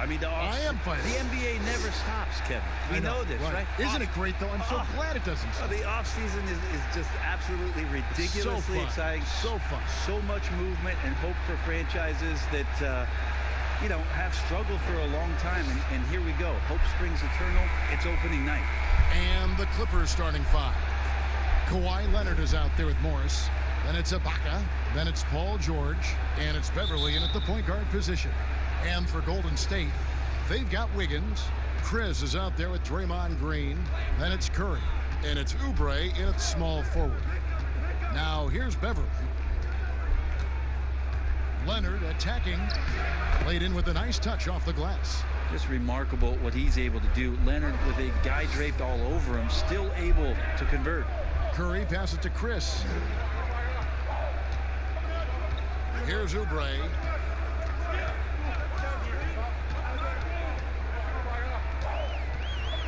I mean, I am fighting. The NBA never stops, Kevin. We know this, right? Isn't it great, though? I'm so glad it doesn't stop. The offseason is just absolutely ridiculously exciting. So fun. So much movement and hope for franchises that, have struggled for a long time. And here we go. Hope springs eternal. It's opening night. And the Clippers starting five. Kawhi Leonard is out there with Morris. Then it's Ibaka. Then it's Paul George. And it's Beverly in at the point guard position. And for Golden State, they've got Wiggins. Chris is out there with Draymond Green. Then it's Curry. And it's Oubre in at small forward. Now here's Beverly. Leonard attacking. Played in with a nice touch off the glass. Just remarkable what he's able to do. Leonard with a guy draped all over him, still able to convert. Curry passes to Chris. Here's Oubre.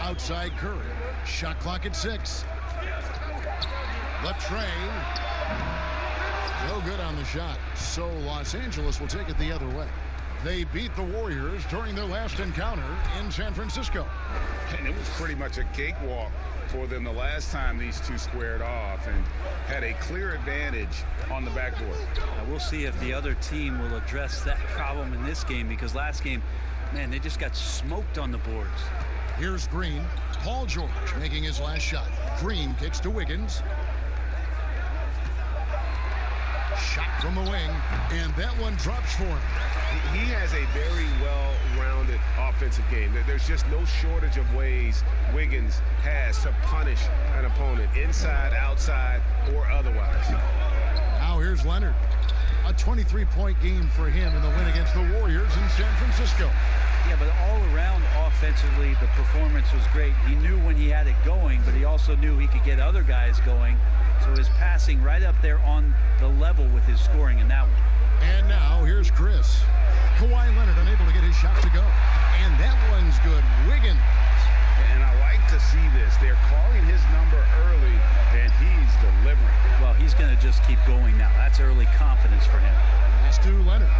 Outside Curry. Shot clock at 6. Left Trey. No good on the shot. So Los Angeles will take it the other way. They beat the Warriors during their last encounter in San Francisco. And it was pretty much a cakewalk for them the last time these two squared off and had a clear advantage on the backboard. Now we'll see if the other team will address that problem in this game, because last game, man, they just got smoked on the boards. Here's Green. Paul George making his last shot. Green kicks to Wiggins. Shot from the wing, and that one drops for him. He has a very well-rounded offensive game. There's just no shortage of ways Wiggins has to punish an opponent, inside, outside, or otherwise. Now here's Leonard. A 23-point game for him in the win against the Warriors in San Francisco. Yeah, but all around offensively, the performance was great. He knew when he had it going, but he also knew he could get other guys going. So his passing right up there on the level with his scoring in that one. And now here's Chris. Kawhi Leonard unable to get his shot to go. And that one's good. Wiggins. And I like to see this. They're calling his number early, and he's delivering. Well, he's going to just keep going now. That's early confidence for him. Pass to Leonard.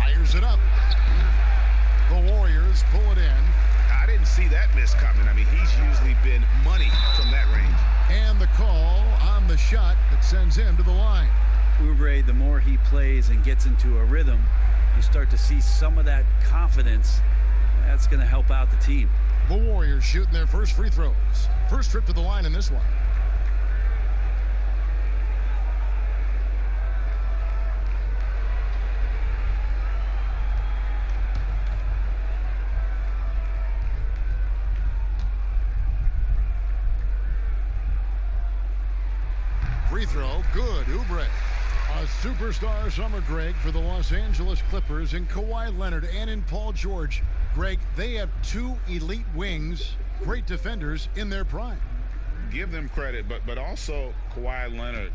Fires it up. The Warriors pull it in. I didn't see that miss coming. I mean, he's usually been money from that range. And the call on the shot that sends him to the line. Oubre, the more he plays and gets into a rhythm, you start to see some of that confidence. That's going to help out the team. The Warriors shooting their first free throws. First trip to the line in this one. Free throw, good. Oubre. A superstar summer, Greg, for the Los Angeles Clippers in Kawhi Leonard and in Paul George. Greg, they have two elite wings, great defenders in their prime. Give them credit, but also Kawhi Leonard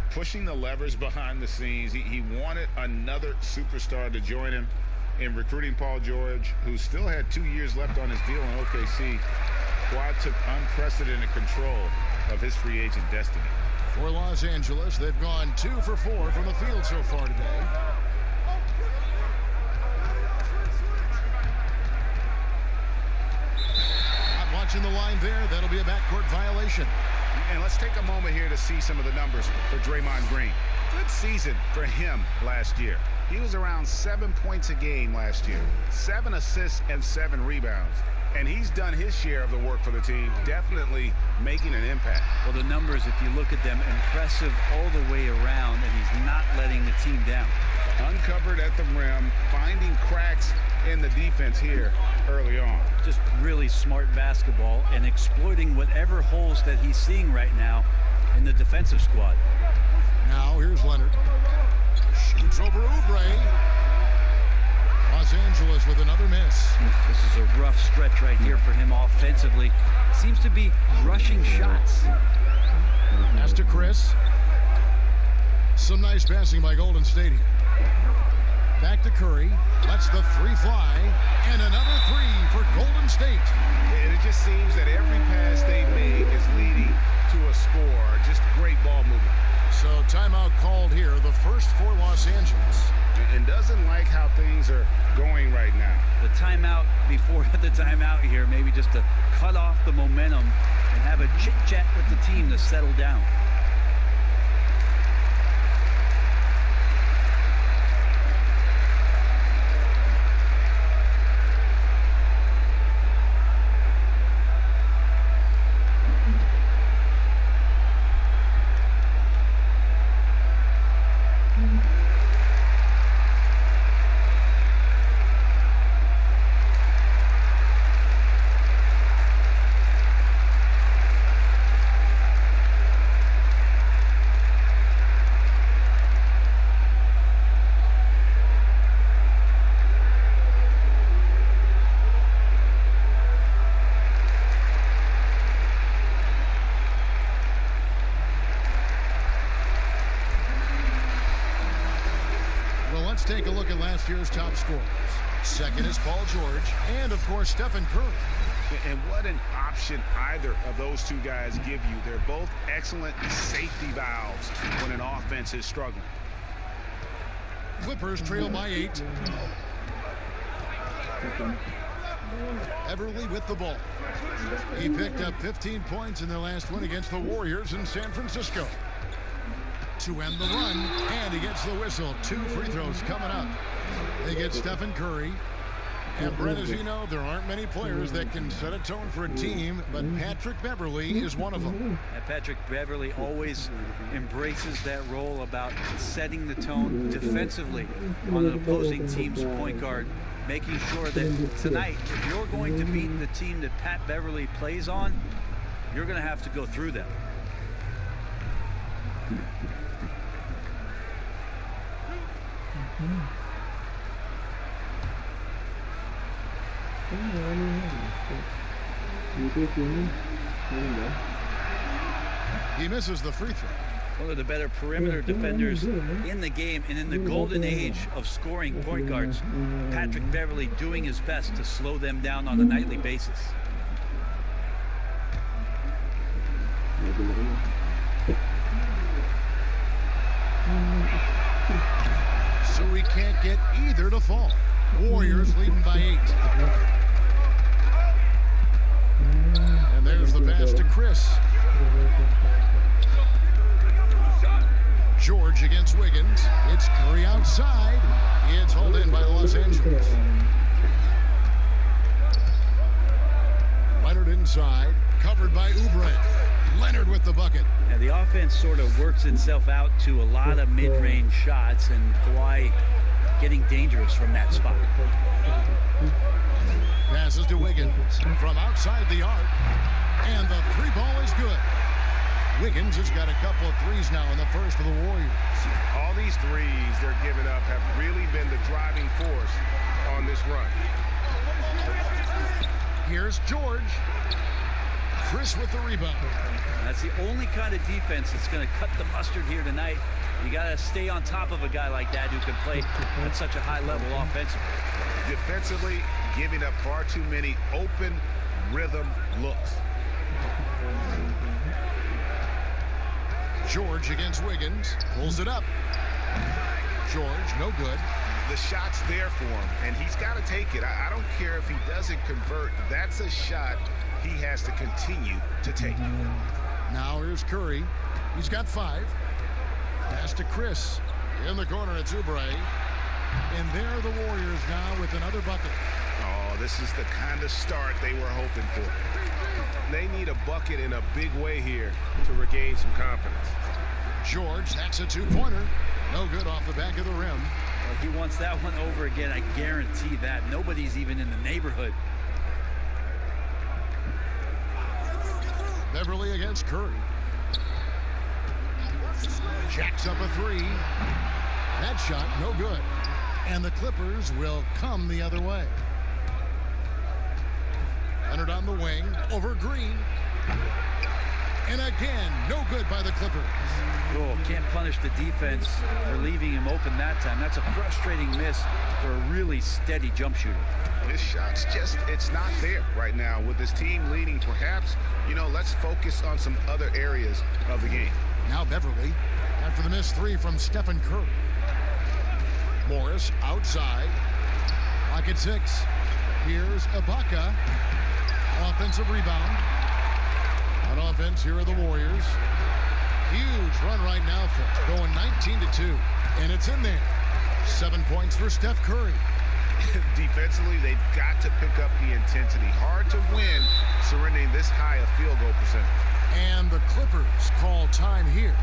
pushing the levers behind the scenes. He wanted another superstar to join him in recruiting Paul George, who still had 2 years left on his deal in OKC. Kawhi took unprecedented control of his free agent destiny. For Los Angeles, they've gone 2 for 4 from the field so far today. Not watching the line there. That'll be a backcourt violation. And let's take a moment here to see some of the numbers for Draymond Green. Good season for him last year. He was around 7 points a game last year, 7 assists and 7 rebounds. And he's done his share of the work for the team, definitely making an impact. Well, the numbers, if you look at them, impressive all the way around, and he's not letting the team down. Uncovered at the rim, finding cracks in the defense here early on. Just really smart basketball and exploiting whatever holes that he's seeing right now in the defensive squad. Now here's Leonard. Shoots over Oubre. Los Angeles with another miss. This is a rough stretch right here for him offensively. Seems to be rushing shots. Pass to Chris. Some nice passing by Golden State here. Back to Curry. Lets the three fly. And another three for Golden State. And it just seems that every pass they make is leading to a score. Just great ball movement. So timeout called here, the first for Los Angeles. And doesn't like how things are going the timeout before the timeout here, maybe just to cut off the momentum and have a chit-chat with the team to settle down. Let's take a look at last year's top scorers. Second is Paul George, and of course Stephen Curry. And what an option either of those two guys give you. They're both excellent safety valves when an offense is struggling. Clippers trail by 8. Beverly with the ball. He picked up 15 points in their last win against the Warriors in San Francisco. To end the run, and he gets the whistle. 2 free throws coming up. They get Stephen Curry. And Brent, as you know, there aren't many players that can set a tone for a team, but Patrick Beverly is one of them. And Patrick Beverly always embraces that role about setting the tone defensively on an opposing team's point guard, making sure that tonight, if you're going to beat the team that Pat Beverly plays on, you're going to have to go through them. He misses the free throw. One of the better perimeter defenders in the game, and in the golden age of scoring point guards, Patrick Beverly doing his best to slow them down on a nightly basis. So we can't get either to fall. Warriors leading by 8. And there's the pass to Chris. George against Wiggins. It's Curry outside. It's hauled in by Los Angeles. Leonard inside. Covered by Oubre. Leonard with the bucket. Yeah, the offense sort of works itself out to a lot of mid-range shots, and Kawhi getting dangerous from that spot. Passes to Wiggins from outside the arc, and the 3 ball is good. Wiggins has got a couple of threes now in the first of the Warriors. All these threes they're giving up have really been the driving force on this run. Here's George. Chris with the rebound. That's the only kind of defense that's going to cut the mustard here tonight. You got to stay on top of a guy like that who can play at such a high level offensively. Defensively, giving up far too many open rhythm looks. George against Wiggins. Pulls it up. George, no good. The shot's there for him, and he's got to take it. I don't care if he doesn't convert. That's a shot he has to continue to take. Now here's Curry. He's got 5. Pass to Chris. In the corner, it's Oubre. And there are the Warriors now with another bucket. Oh, this is the kind of start they were hoping for. They need a bucket in a big way here to regain some confidence. George hacks a 2-pointer. No good off the back of the rim. Well, if he wants that one over again, I guarantee that. Nobody's even in the neighborhood. Beverly against Curry. Jacks up a 3. That shot, no good. And the Clippers will come the other way. Leonard on the wing, over Green. And again, no good by the Clippers. Oh, can't punish the defense for leaving him open that time. That's a frustrating miss for a really steady jump shooter. His shot's just, it's not there right now with his team leading. Perhaps, let's focus on some other areas of the game. Now Beverly, after the missed 3 from Stephen Curry. Morris outside. Lock at 6. Here's Ibaka. Offensive rebound. On offense, here are the Warriors. Huge run right now for going 19-2. And it's in there. 7 points for Steph Curry. Defensively, they've got to pick up the intensity. Hard to win surrendering this high a field goal percentage. And the Clippers call time here.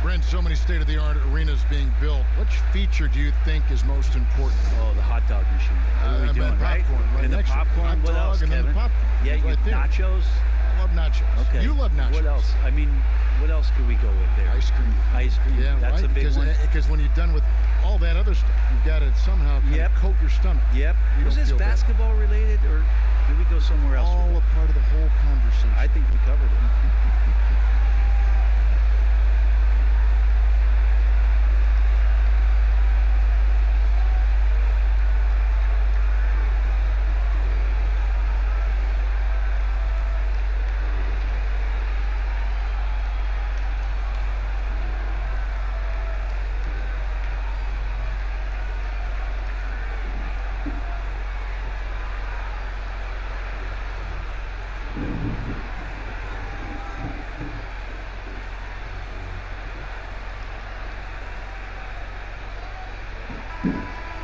Brent, so many state-of-the-art arenas being built. Which feature do you think is most important? Oh, the hot dog machine. What are we doing, right? And the popcorn. What else, Kevin? Yeah, right there. Nachos. I love nachos. Okay. You love nachos. What else? I mean, what else could we go with there? Ice cream. Ice cream. Yeah, that's right? a big one. Because when you're done with all that other stuff, you've got to somehow kind of coat your stomach. Yep. You Was don't this feel bad. basketball related, or did we go somewhere else? All a part of the whole conversation. I think we covered it.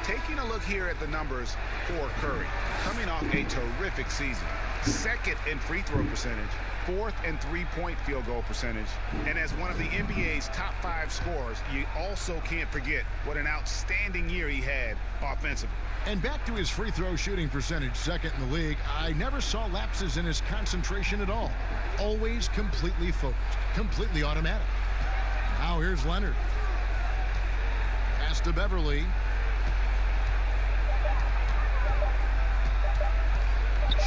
Taking a look here at the numbers for Curry, coming off a terrific season. Second in free throw percentage, fourth in three-point field goal percentage, and as one of the NBA's top 5 scorers, you also can't forget what an outstanding year he had offensively. And back to his free throw shooting percentage, second in the league. I never saw lapses in his concentration at all. Always completely focused, completely automatic. Now here's Leonard. Pass to Beverly.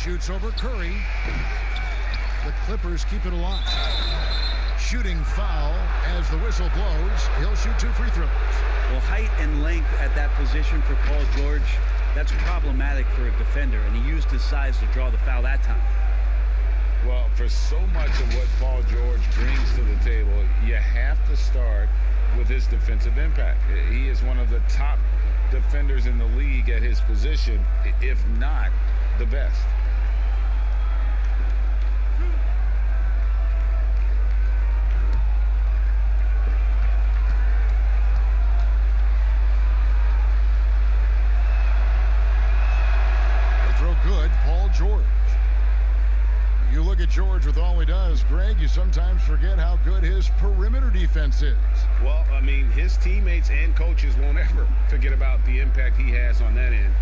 Shoots over Curry. The Clippers keep it alive. Shooting foul as the whistle blows. He'll shoot 2 free throws. Well, height and length at that position for Paul George, that's problematic for a defender, and he used his size to draw the foul that time. Well, for so much of what Paul George brings to the table, you have to start with his defensive impact. He is one of the top defenders in the league at his position, if not the best. Good, Paul George. You look at George with all he does, Greg, you sometimes forget how good his perimeter defense is. Well, I mean, his teammates and coaches won't ever forget about the impact he has on that end.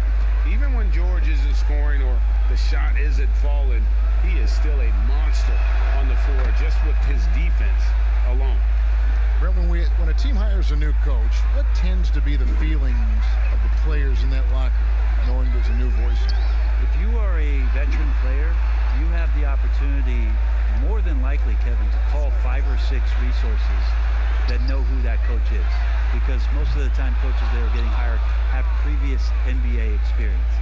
Even when George isn't scoring or the shot isn't falling, he is still a monster on the floor just with his defense alone. Brett, when a team hires a new coach, what tends to be the feelings of the players in that locker room, knowing there's a new voice? If you are a veteran player, you have the opportunity, more than likely, Kevin, to call 5 or 6 resources that know who that coach is. Because most of the time, coaches that are getting hired have previous NBA experience.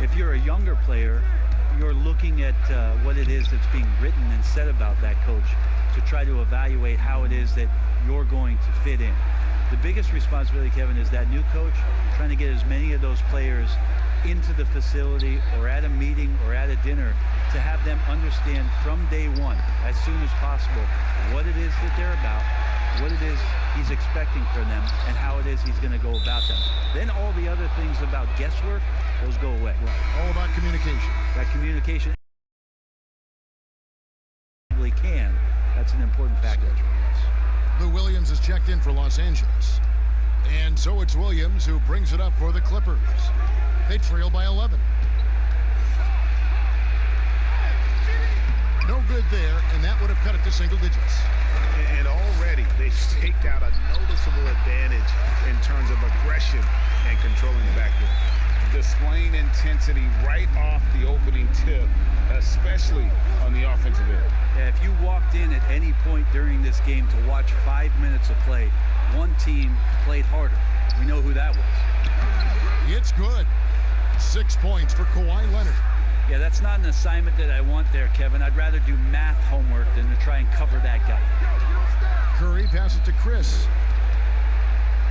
If you're a younger player, you're looking at what it is that's being written and said about that coach to try to evaluate how it is that you're going to fit in. The biggest responsibility, Kevin, is that new coach trying to get as many of those players into the facility or at a meeting or at a dinner to have them understand from day one, as soon as possible, what it is that they're about, what it is he's expecting from them, and how it is he's going to go about them. Then all the other things about guesswork, those go away. Right. All about communication. That communication really can. That's an important factor. Lou Williams is checked in for Los Angeles. And so it's Williams who brings it up for the Clippers. They trail by 11. No good there, and that would have cut it to single digits. And already they've staked out a noticeable advantage in terms of aggression and controlling the backcourt. Displaying intensity right off the opening tip, especially on the offensive end. Yeah, if you walked in at any point during this game to watch 5 minutes of play, one team played harder. We know who that was. It's good. 6 points for Kawhi Leonard. Yeah, that's not an assignment that I want there, Kevin. I'd rather do math homework than to try and cover that guy. Curry passes to Chris.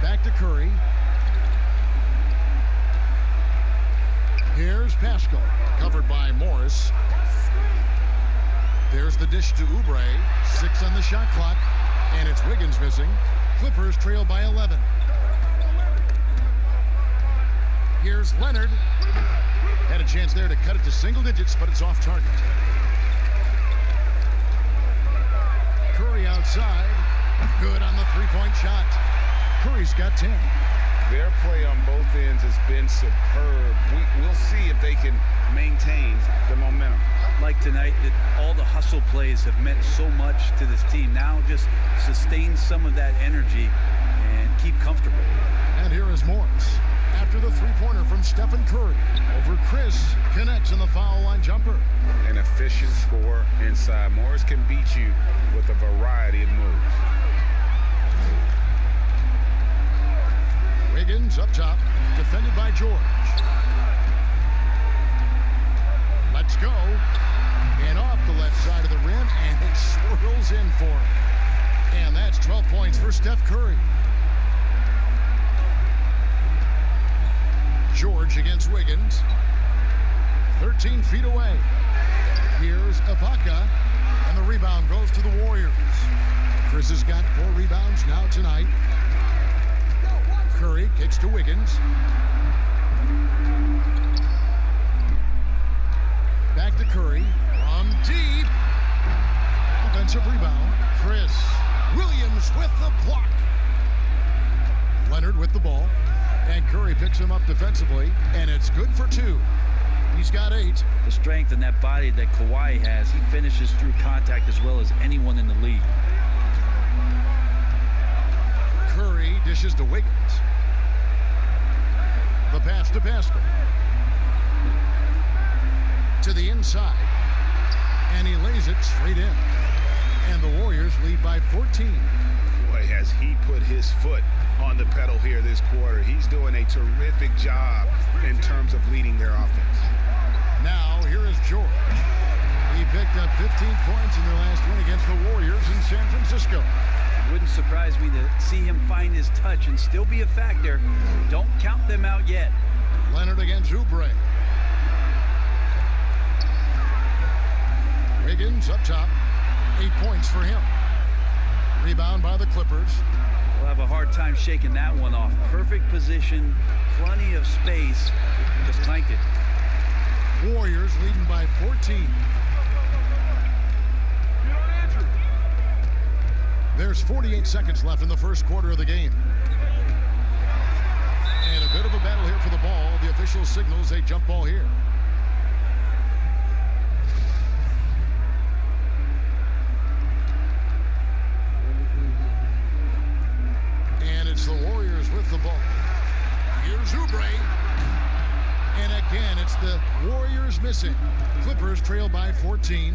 Back to Curry. Here's Pascal, covered by Morris. There's the dish to Oubre. 6 on the shot clock, and it's Wiggins missing. Clippers trail by 11. Here's Leonard. Had a chance there to cut it to single digits, but it's off target. Curry outside. Good on the three-point shot. Curry's got 10. Their play on both ends has been superb. We'll see if they can maintain the momentum. Like tonight, that all the hustle plays have meant so much to this team. Now just sustain some of that energy and keep comfortable. And here is Morris. After the three-pointer from Stephen Curry. Over Chris. Connects on the foul line jumper. An efficient scorer inside. Morris can beat you with a variety of moves. Wiggins up top. Defended by George. Let's go. And off the left side of the rim. And it swirls in for him. And that's 12 points for Steph Curry. George against Wiggins. 13 feet away. Here's Ibaka. And the rebound goes to the Warriors. Chris has got 4 rebounds now tonight. Curry kicks to Wiggins. Back to Curry. From deep. Offensive rebound. Chris. Williams with the block. Leonard with the ball. And Curry picks him up defensively, and it's good for 2. He's got 8. The strength in that body that Kawhi has, he finishes through contact as well as anyone in the league. Curry dishes to Wiggins. The pass to Pascal. To the inside, and he lays it straight in. And the Warriors lead by 14. Boy, has he put his foot on the pedal here this quarter. He's doing a terrific job in terms of leading their offense. Now, here is George. He picked up 15 points in their last win against the Warriors in San Francisco. It wouldn't surprise me to see him find his touch and still be a factor. Don't count them out yet. Leonard against Oubre. Wiggins up top. 8 points for him. Rebound by the Clippers. We'll have a hard time shaking that one off. Perfect position, plenty of space. Just clanked it. Warriors leading by 14. There's 48 seconds left in the first quarter of the game. And a bit of a battle here for the ball. The official signals a jump ball here. And it's the Warriors with the ball. Here's Oubre. And again, it's the Warriors missing. Clippers trail by 14.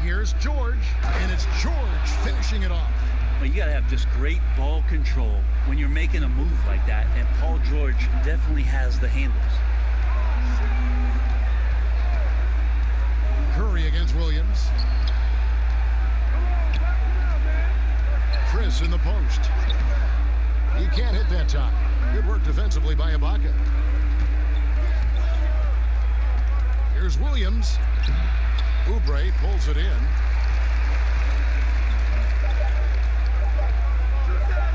Here's George, and it's George finishing it off. Well, you got to have just great ball control when you're making a move like that, and Paul George definitely has the handles. Curry against Williams. Chris in the post. He can't hit that time. Good work defensively by Ibaka. Here's Williams. Oubre pulls it in.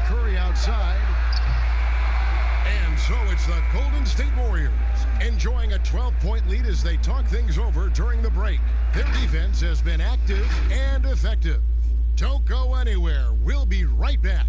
Curry outside. And so it's the Golden State Warriors enjoying a 12-point lead as they talk things over during the break. Their defense has been active and effective. Don't go anywhere. We'll be right back.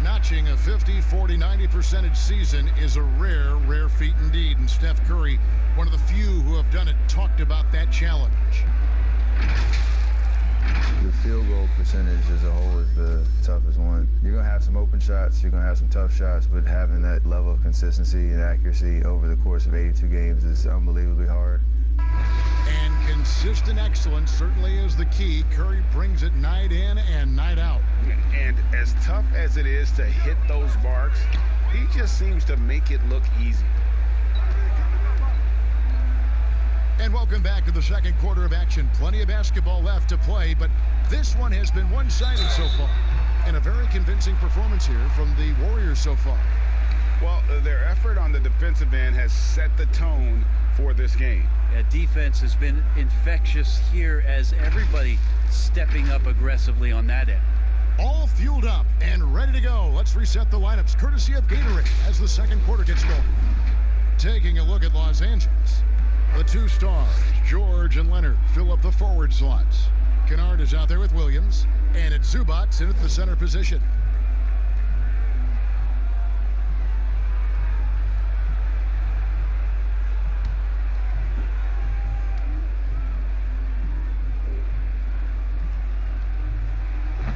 Notching a 50, 40, 90% season is a rare, rare feat indeed. And Steph Curry, one of the few who have done it, talked about that challenge. The field goal percentage as a whole is the toughest one. You're going to have some open shots, you're going to have some tough shots, but having that level of consistency and accuracy over the course of 82 games is unbelievably hard. And Consistent excellence certainly is the key. Curry brings it night in and night out. And as tough as it is to hit those marks, he just seems to make it look easy. And welcome back to the second quarter of action. Plenty of basketball left to play, but this one has been one-sided so far. And a very convincing performance here from the Warriors so far. Well, their effort on the defensive end has set the tone for this game. Yeah, defense has been infectious here as everybody stepping up aggressively on that end. All fueled up and ready to go. Let's reset the lineups courtesy of Gatorade as the second quarter gets going. Taking a look at Los Angeles. The two stars, George and Leonard, fill up the forward slots. Kennard is out there with Williams, and it's Zubac in at the center position.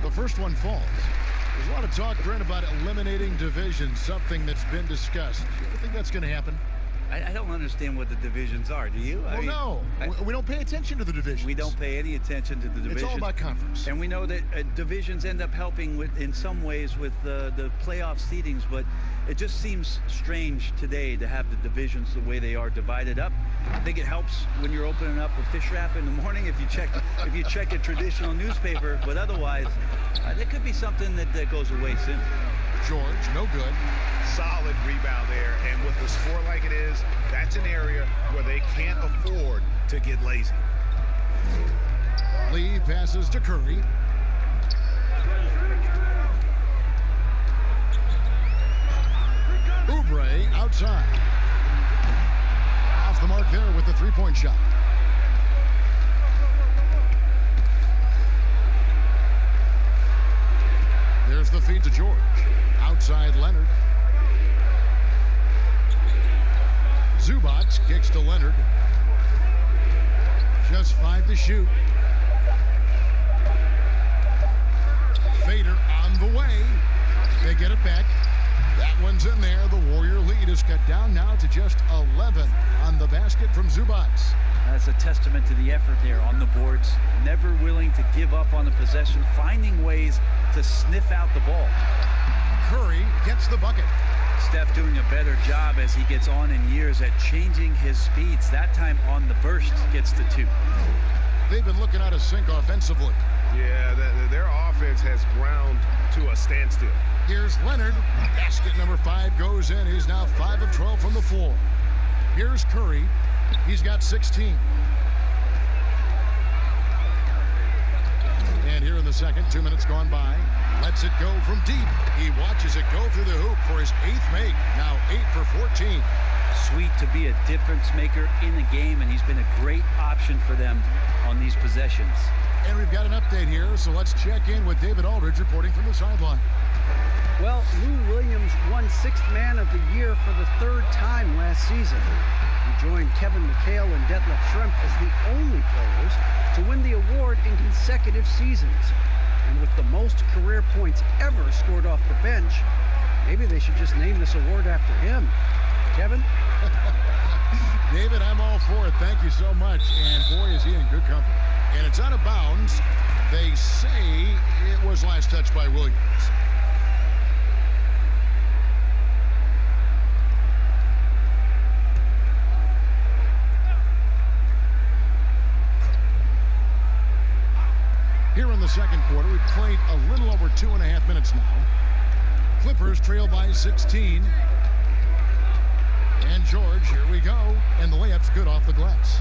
The first one falls. There's a lot of talk, Brent, about eliminating divisions, something that's been discussed. Do you think that's going to happen? I don't understand what the divisions are. Do you? Well, we don't pay attention to the divisions. We don't pay any attention to the divisions. It's all about conference. And we know that divisions end up helping in some ways with the playoff seedings, but it just seems strange today to have the divisions the way they are divided up. I think it helps when you're opening up a fish wrap in the morning if you check a traditional newspaper, but otherwise, there could be something that goes away soon. George, no good. Solid rebound there, and with the score like it is, that's an area where they can't afford to get lazy. Lee passes to Curry. Oubre outside. Off the mark there with the three-point shot. There's the feed to George. Outside Leonard. Zubac kicks to Leonard. Just 5 to shoot. Fader on the way. They get it back. That one's in there. The Warrior lead is cut down now to just 11 on the basket from Zubac. That's a testament to the effort there on the boards. Never willing to give up on the possession, finding ways to sniff out the ball. Curry gets the bucket. Steph doing a better job as he gets on in years at changing his speeds. That time on the burst gets to 2. They've been looking out of sync offensively. Yeah, their offense has ground to a standstill. Here's Leonard. Basket number 5 goes in. He's now 5 of 12 from the floor. Here's Curry. He's got 16. And here in the second, 2 minutes gone by. Lets it go from deep. He watches it go through the hoop for his 8th make. Now 8 for 14. Sweet to be a difference maker in the game, and he's been a great option for them on these possessions. And we've got an update here, so let's check in with David Aldridge reporting from the sideline. Well, Lou Williams won 6th Man of the Year for the 3rd time last season. He joined Kevin McHale and Detlef Schrempf as the only players to win the award in consecutive seasons. And with the most career points ever scored off the bench, maybe they should just name this award after him. Kevin? David, I'm all for it. Thank you so much. And boy, is he in good company. And it's out of bounds. They say it was last touched by Williams. Here in the second quarter, we've played a little over 2.5 minutes now. Clippers trail by 16. And George, here we go. And the layup's good off the glass.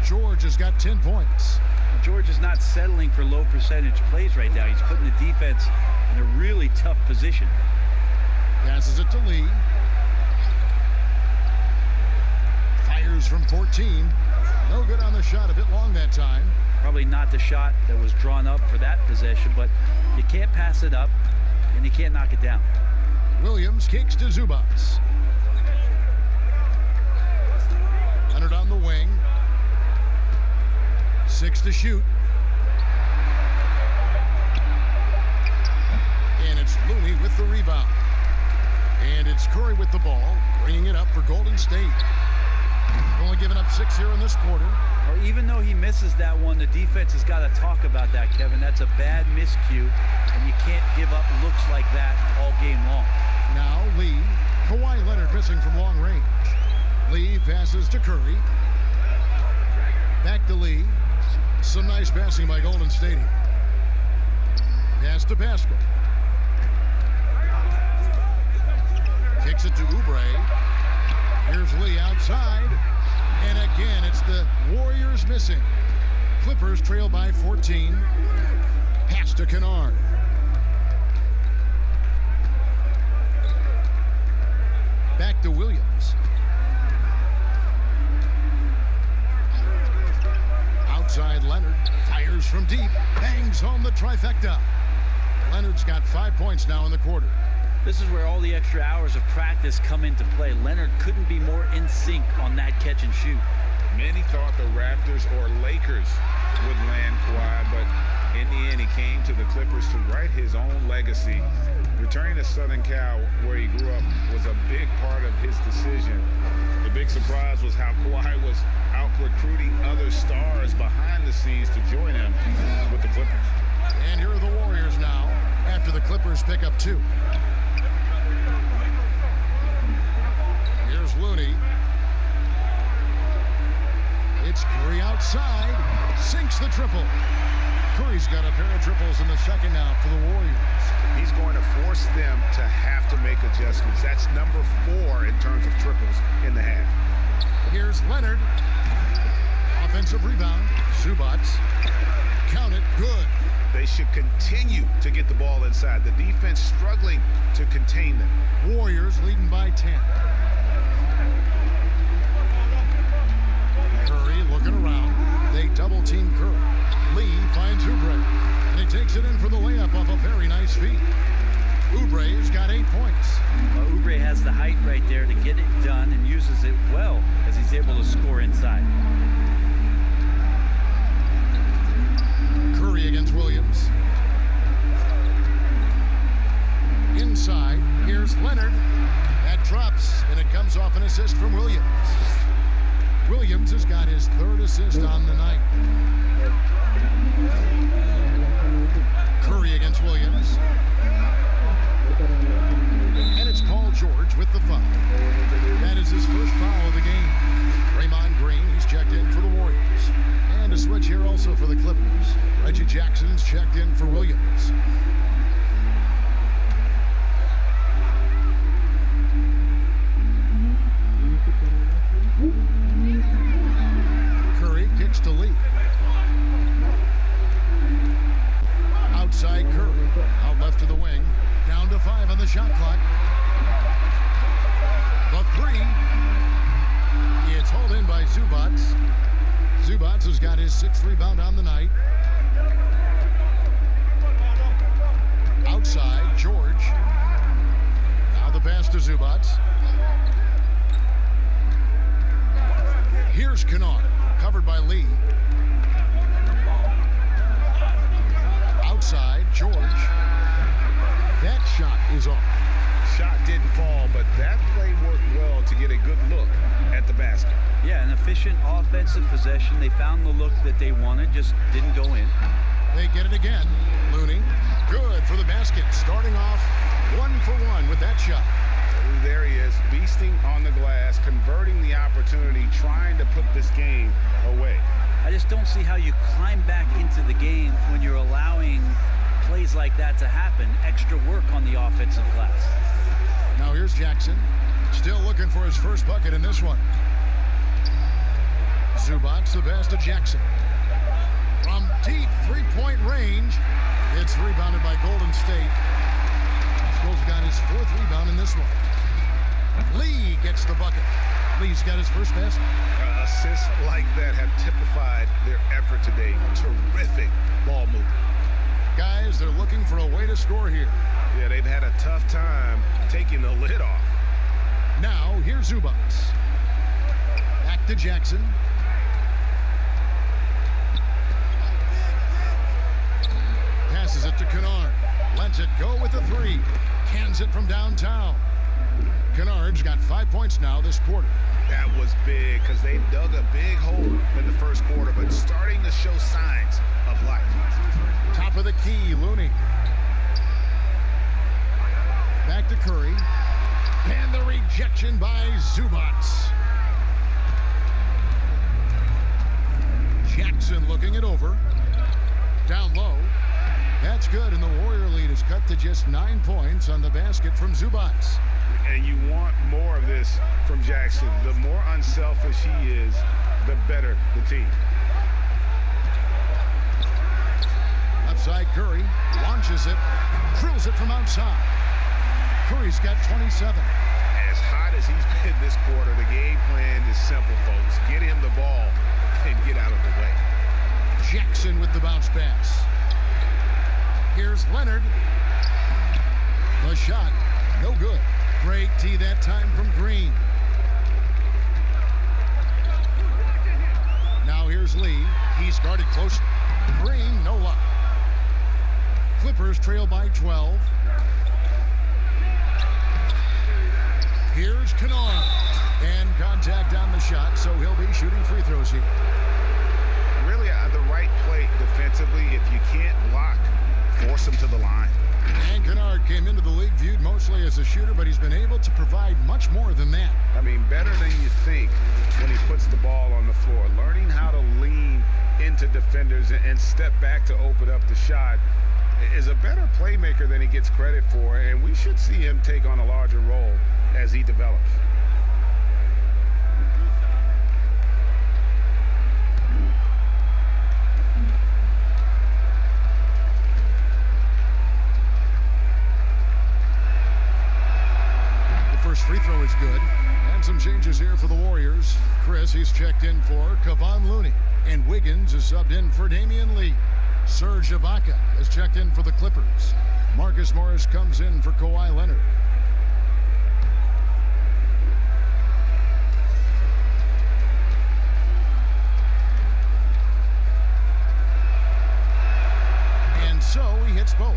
George has got 10 points. George is not settling for low percentage plays right now. He's putting the defense in a really tough position. Passes it to Lee. Fires from 14. No good on the shot, a bit long that time. Probably not the shot that was drawn up for that possession, but you can't pass it up and you can't knock it down. Williams kicks to Zubac. Leonard on the wing. 6 to shoot. And it's Looney with the rebound. And it's Curry with the ball, bringing it up for Golden State. Only giving up 6 here in this quarter. Well, even though he misses that one, the defense has got to talk about that, Kevin. That's a bad miscue, and you can't give up looks like that all game long. Now Lee. Kawhi Leonard missing from long range. Lee passes to Curry. Back to Lee. Some nice passing by Golden State. Pass to Pascal. Kicks it to Oubre. Here's Lee outside. And again, it's the Warriors missing. Clippers trail by 14. Pass to Kennard. Back to Williams. Outside Leonard. Fires from deep. Bangs home the trifecta. Leonard's got 5 points now in the quarter. This is where all the extra hours of practice come into play. Leonard couldn't be more in sync on that catch and shoot. Many thought the Raptors or Lakers would land Kawhi, but in the end, he came to the Clippers to write his own legacy. Returning to Southern Cal, where he grew up, was a big part of his decision. The big surprise was how Kawhi was out recruiting other stars behind the scenes to join him with the Clippers. And here are the Warriors now, after the Clippers pick up 2. Here's Looney. It's Curry outside. Sinks the triple. Curry's got a pair of triples in the second now for the Warriors. He's going to force them to have to make adjustments. That's number 4 in terms of triples in the half. Here's Leonard. Offensive rebound. Zubac. Count it. Good. They should continue to get the ball inside. The defense struggling to contain them. Warriors leading by 10. Curry looking around. They double team Curry. Lee finds Oubre. And he takes it in for the layup off a very nice feed. Oubre's got 8 points. Well, Oubre has the height right there to get it done and uses it well as he's able to score inside. Curry against Williams. Inside, here's Leonard. That drops, and it comes off an assist from Williams. Williams has got his 3rd assist on the night. Curry against Williams. And it's Paul George with the foul. That is his first foul of the game. Draymond Green, he's checked in for the Warriors. And a switch here also for the Clippers. Reggie Jackson's checked in for Williams. Curry kicks to Lee. Outside Curry. Out left to the wing. Down to 5 on the shot clock. The 3. It's hauled in by Zubac. Zubac has got his 6th rebound on the night. Outside, George. Now the pass to Zubac. Here's Kennard, covered by Lee. Outside, George. That shot is off. Shot didn't fall, but that play worked well to get a good look at the basket. Yeah, an efficient offensive possession. They found the look that they wanted, just didn't go in. They get it again. Looney, good for the basket. Starting off 1 for 1 with that shot. There he is, beasting on the glass, converting the opportunity, trying to put this game away. I just don't see how you climb back into the game when you're allowing plays like that to happen. Extra work on the offensive glass. Now here's Jackson, still looking for his first bucket in this one. Zubac, the pass to Jackson. From deep 3-point range, it's rebounded by Golden State. Scholes got his 4th rebound in this one. Lee gets the bucket. Lee's got his first basket. Assists like that have typified their effort today. Terrific ball movement. Guys, they're looking for a way to score here. Yeah, they've had a tough time taking the lid off. Now, here's Zubac. Back to Jackson. Passes it to Kennard. Lets it go with the 3. Cans it from downtown. Kennard's got 5 points now this quarter. That was big because they dug a big hole in the first quarter, but starting to show signs of life. Top of the key, Looney. Back to Curry. And the rejection by Zubac. Jackson looking it over. Down low. That's good, and the Warrior lead is cut to just 9 points on the basket from Zubac. And you want more of this from Jackson. The more unselfish he is, the better the team. Left side, Curry launches it, drills it from outside. Curry's got 27. As hot as he's been this quarter, the game plan is simple, folks. Get him the ball and get out of the way. Jackson with the bounce pass. Here's Leonard. The shot, no good. Great tee that time from Green. Now here's Lee. He's guarded close. Green, no luck. Clippers trail by 12. Here's Kennard. And contact on the shot, so he'll be shooting free throws here. Really the right play defensively. If you can't block, force him to the line. And Kennard came into the league viewed mostly as a shooter, but he's been able to provide much more than that. I mean, better than you think when he puts the ball on the floor. Learning how to lean into defenders and step back to open up the shot is a better playmaker than he gets credit for, and we should see him take on a larger role as he develops. First free throw is good. And some changes here for the Warriors. Chris, he's checked in for Kevon Looney. And Wiggins is subbed in for Damian Lee. Serge Ibaka is checked in for the Clippers. Marcus Morris comes in for Kawhi Leonard. And so he hits both.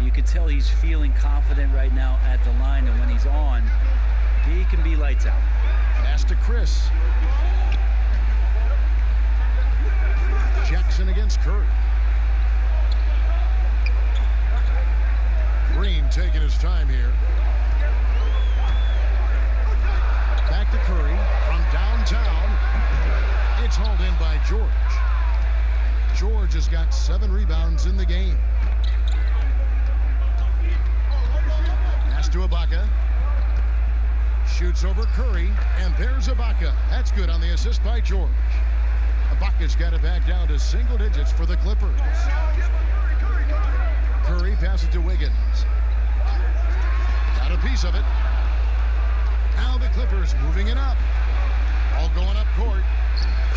You can tell he's feeling confident right now at the line, and when he's on, he can be lights out. Pass to Chris. Jackson against Curry. Green taking his time here. Back to Curry from downtown. It's hauled in by George. George has got 7 rebounds in the game. Pass to Ibaka. Shoots over Curry, and there's Ibaka. That's good on the assist by George. Ibaka's got it back down to single digits for the Clippers. Curry passes to Wiggins. Got a piece of it. Now the Clippers moving it up. All going up court.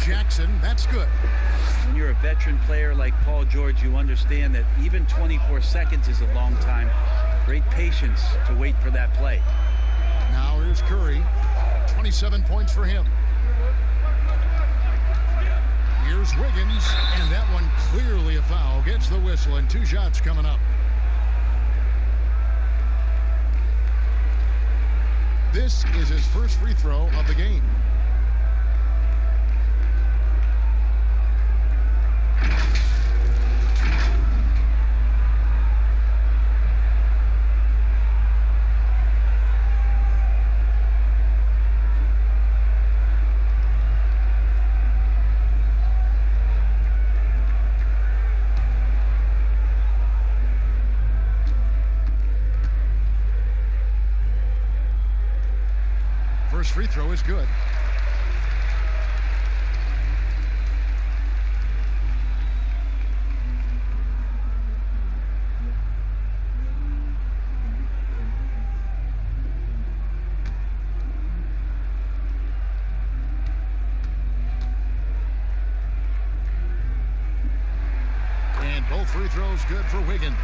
Jackson, that's good. When you're a veteran player like Paul George, you understand that even 24 seconds is a long time. Great patience to wait for that play. Now here's Curry. 27 points for him. Here's Wiggins, and that one clearly a foul. Gets the whistle, and 2 shots coming up. This is his first free throw of the game. First free throw is good. And both free throws good for Wiggins.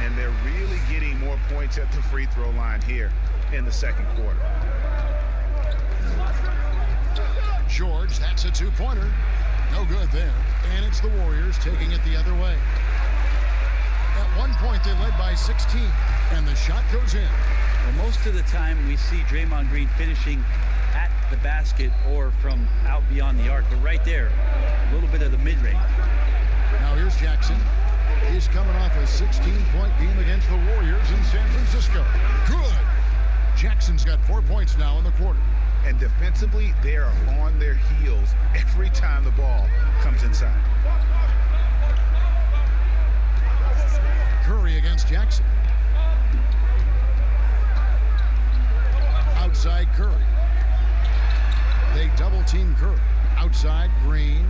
And they're really getting more points at the free throw line here in the second quarter. George, that's a 2-pointer. No good there. And it's the Warriors taking it the other way. At one point, they led by 16. And the shot goes in. Well, most of the time we see Draymond Green finishing at the basket or from out beyond the arc. But right there, a little bit of the mid-range. Now here's Jackson. He's coming off a 16-point game against the Warriors in San Francisco. Good. Jackson's got 4 points now in the quarter. And defensively, they are on their heels every time the ball comes inside. Curry against Jackson. Outside Curry. They double team Curry. Outside Green.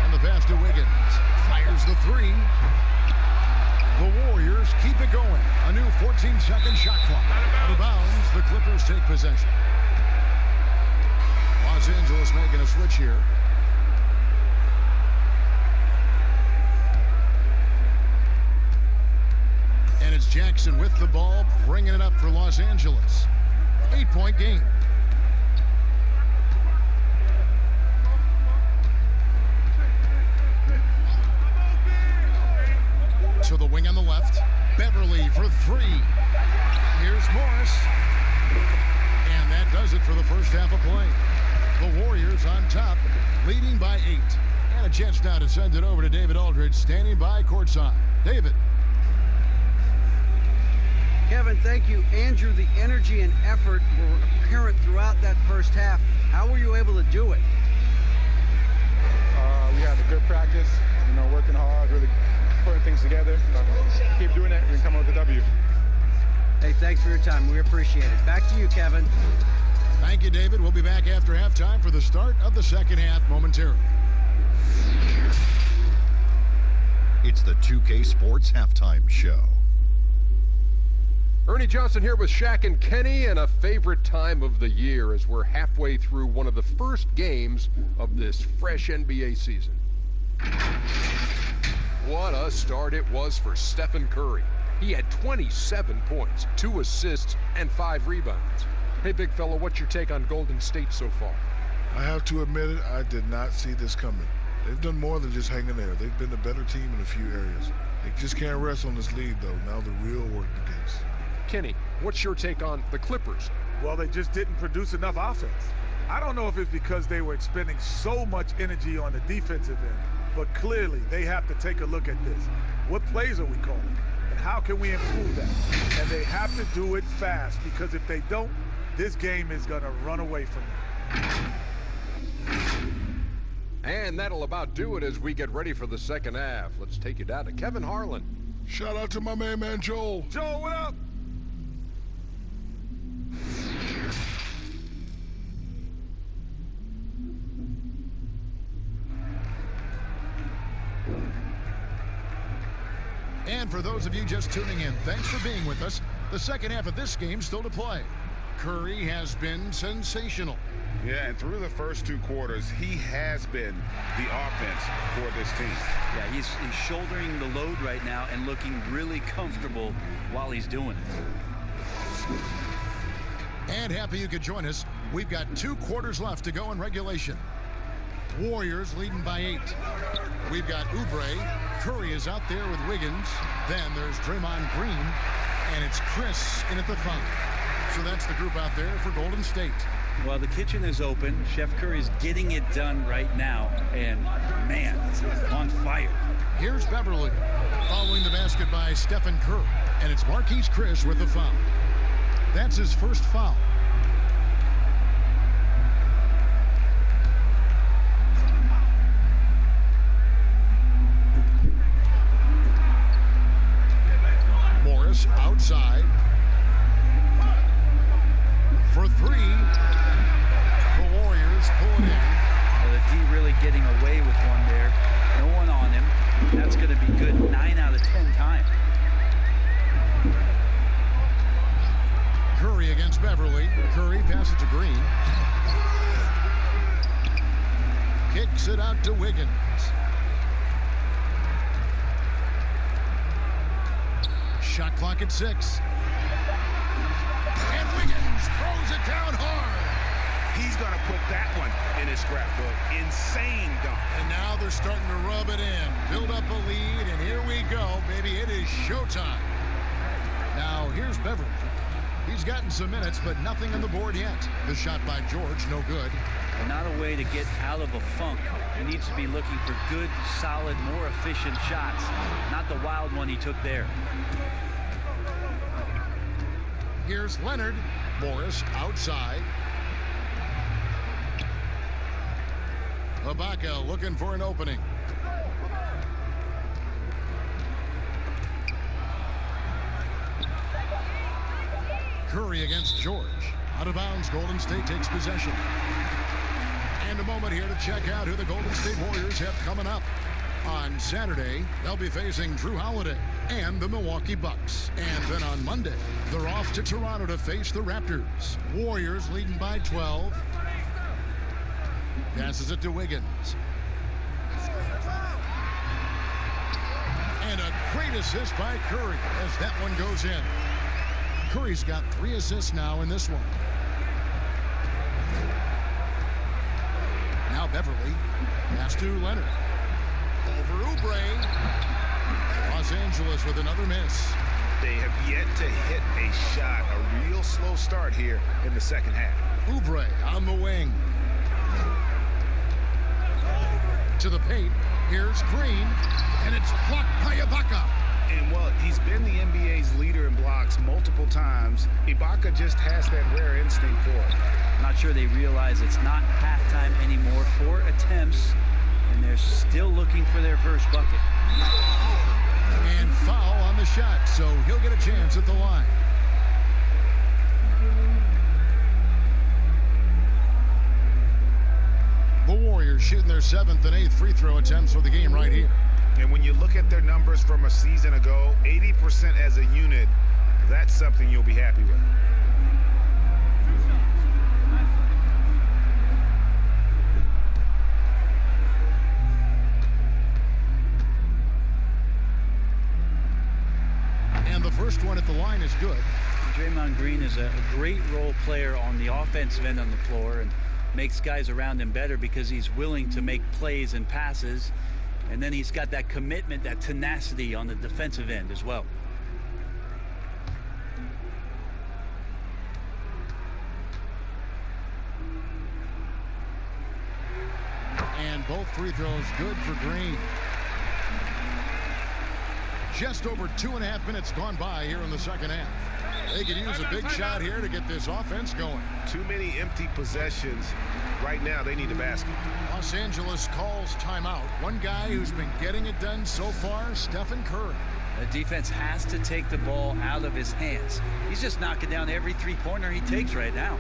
And the pass to Wiggins. Fires the three. The Warriors keep it going. A new 14-second shot clock. Out of bounds, the Clippers take possession. Los Angeles making a switch here. And it's Jackson with the ball, bringing it up for Los Angeles. 8-point game. To the wing on the left. Beverly for three. Here's Morris. And that does it for the first half of play. The Warriors on top, leading by 8. And a chance now to send it over to David Aldridge, standing by courtside. David. Kevin, thank you. Andrew, the energy and effort were apparent throughout that first half. How were you able to do it? We had a good practice, working hard, really putting things together. Keep doing that, we can come out with a W. Hey, thanks for your time. We appreciate it. Back to you, Kevin. Thank you, David. We'll be back after halftime for the start of the second half momentarily. It's the 2K Sports Halftime Show. Ernie Johnson here with Shaq and Kenny, and a favorite time of the year as we're halfway through one of the first games of this fresh NBA season. What a start it was for Stephen Curry. He had 27 points, 2 assists, and 5 rebounds. Hey, big fella, what's your take on Golden State so far? I have to admit it, I did not see this coming. They've done more than just hang in there. They've been the better team in a few areas. They just can't rest on this lead, though. Now the real work begins. Kenny, what's your take on the Clippers? Well, they just didn't produce enough offense. I don't know if it's because they were expending so much energy on the defensive end, but clearly they have to take a look at this. What plays are we calling? And how can we improve that? And they have to do it fast, because if they don't, this game is going to run away from them. And that'll about do it as we get ready for the second half. Let's take you down to Kevin Harlan. Shout out to my main man, Joel. Joel, what up? And for those of you just tuning in, thanks for being with us. The second half of this game still to play. Curry has been sensational. Yeah, and through the first 2 quarters, he has been the offense for this team. Yeah, he's shouldering the load right now and looking really comfortable while he's doing it. And happy you could join us. We've got 2 quarters left to go in regulation. Warriors leading by 8. We've got Oubre. Curry is out there with Wiggins. Then there's Draymond Green. And it's Chris in at the 5. So that's the group out there for Golden State. Well, the kitchen is open. Chef Curry's getting it done right now. And, man, on fire. Here's Beverly following the basket by Stephen Curry. And it's Marquise Chris with the foul. That's his first foul. Morris outside. For 3. The Warriors pull it in. Well, the D really getting away with one there. No one on him. That's going to be good 9 out of 10 times. Curry against Beverly. Curry passes to Green. Kicks it out to Wiggins. Shot clock at 6. And Wiggins throws it down hard. He's going to put that one in his scrapbook. Insane dunk. And now they're starting to rub it in, build up a lead, and here we go, baby. It is showtime. Now, here's Beverly. He's gotten some minutes, but nothing on the board yet. The shot by George, no good. And not a way to get out of a funk. He needs to be looking for good, solid, more efficient shots, not the wild one he took there. Here's Leonard. Morris outside. Ibaka looking for an opening. Curry against George. Out of bounds, Golden State takes possession. And a moment here to check out who the Golden State Warriors have coming up. On Saturday, they'll be facing Drew Holiday and the Milwaukee Bucks. And then on Monday, they're off to Toronto to face the Raptors. Warriors leading by 12. Passes it to Wiggins. And a great assist by Curry as that one goes in. Curry's got 3 assists now in this one. Now Beverly. Pass to Leonard. Over Oubre. Los Angeles with another miss. They have yet to hit a shot. A real slow start here in the second half. Oubre on the wing. To the paint. Here's Green. And it's blocked by Ibaka. And, well, he's been the NBA's leader in blocks multiple times. Ibaka just has that rare instinct for it. Not sure they realize it's not halftime anymore. 4 attempts, and they're still looking for their first bucket. And foul on the shot, so he'll get a chance at the line. The Warriors shooting their 7th and 8th free throw attempts for the game right here. And when you look at their numbers from a season ago, 80% as a unit, that's something you'll be happy with. And the first one at the line is good. Draymond Green is a great role player on the offensive end on the floor and makes guys around him better because he's willing to make plays and passes. And then he's got that commitment, that tenacity on the defensive end as well. And both free throws good for Green. Just over 2.5 minutes gone by here in the second half. They could use a big shot here to get this offense going. Too many empty possessions. Right now, they need a basket. Los Angeles calls timeout. One guy who's been getting it done so far, Stephen Curry. The defense has to take the ball out of his hands. He's just knocking down every three-pointer he takes right now.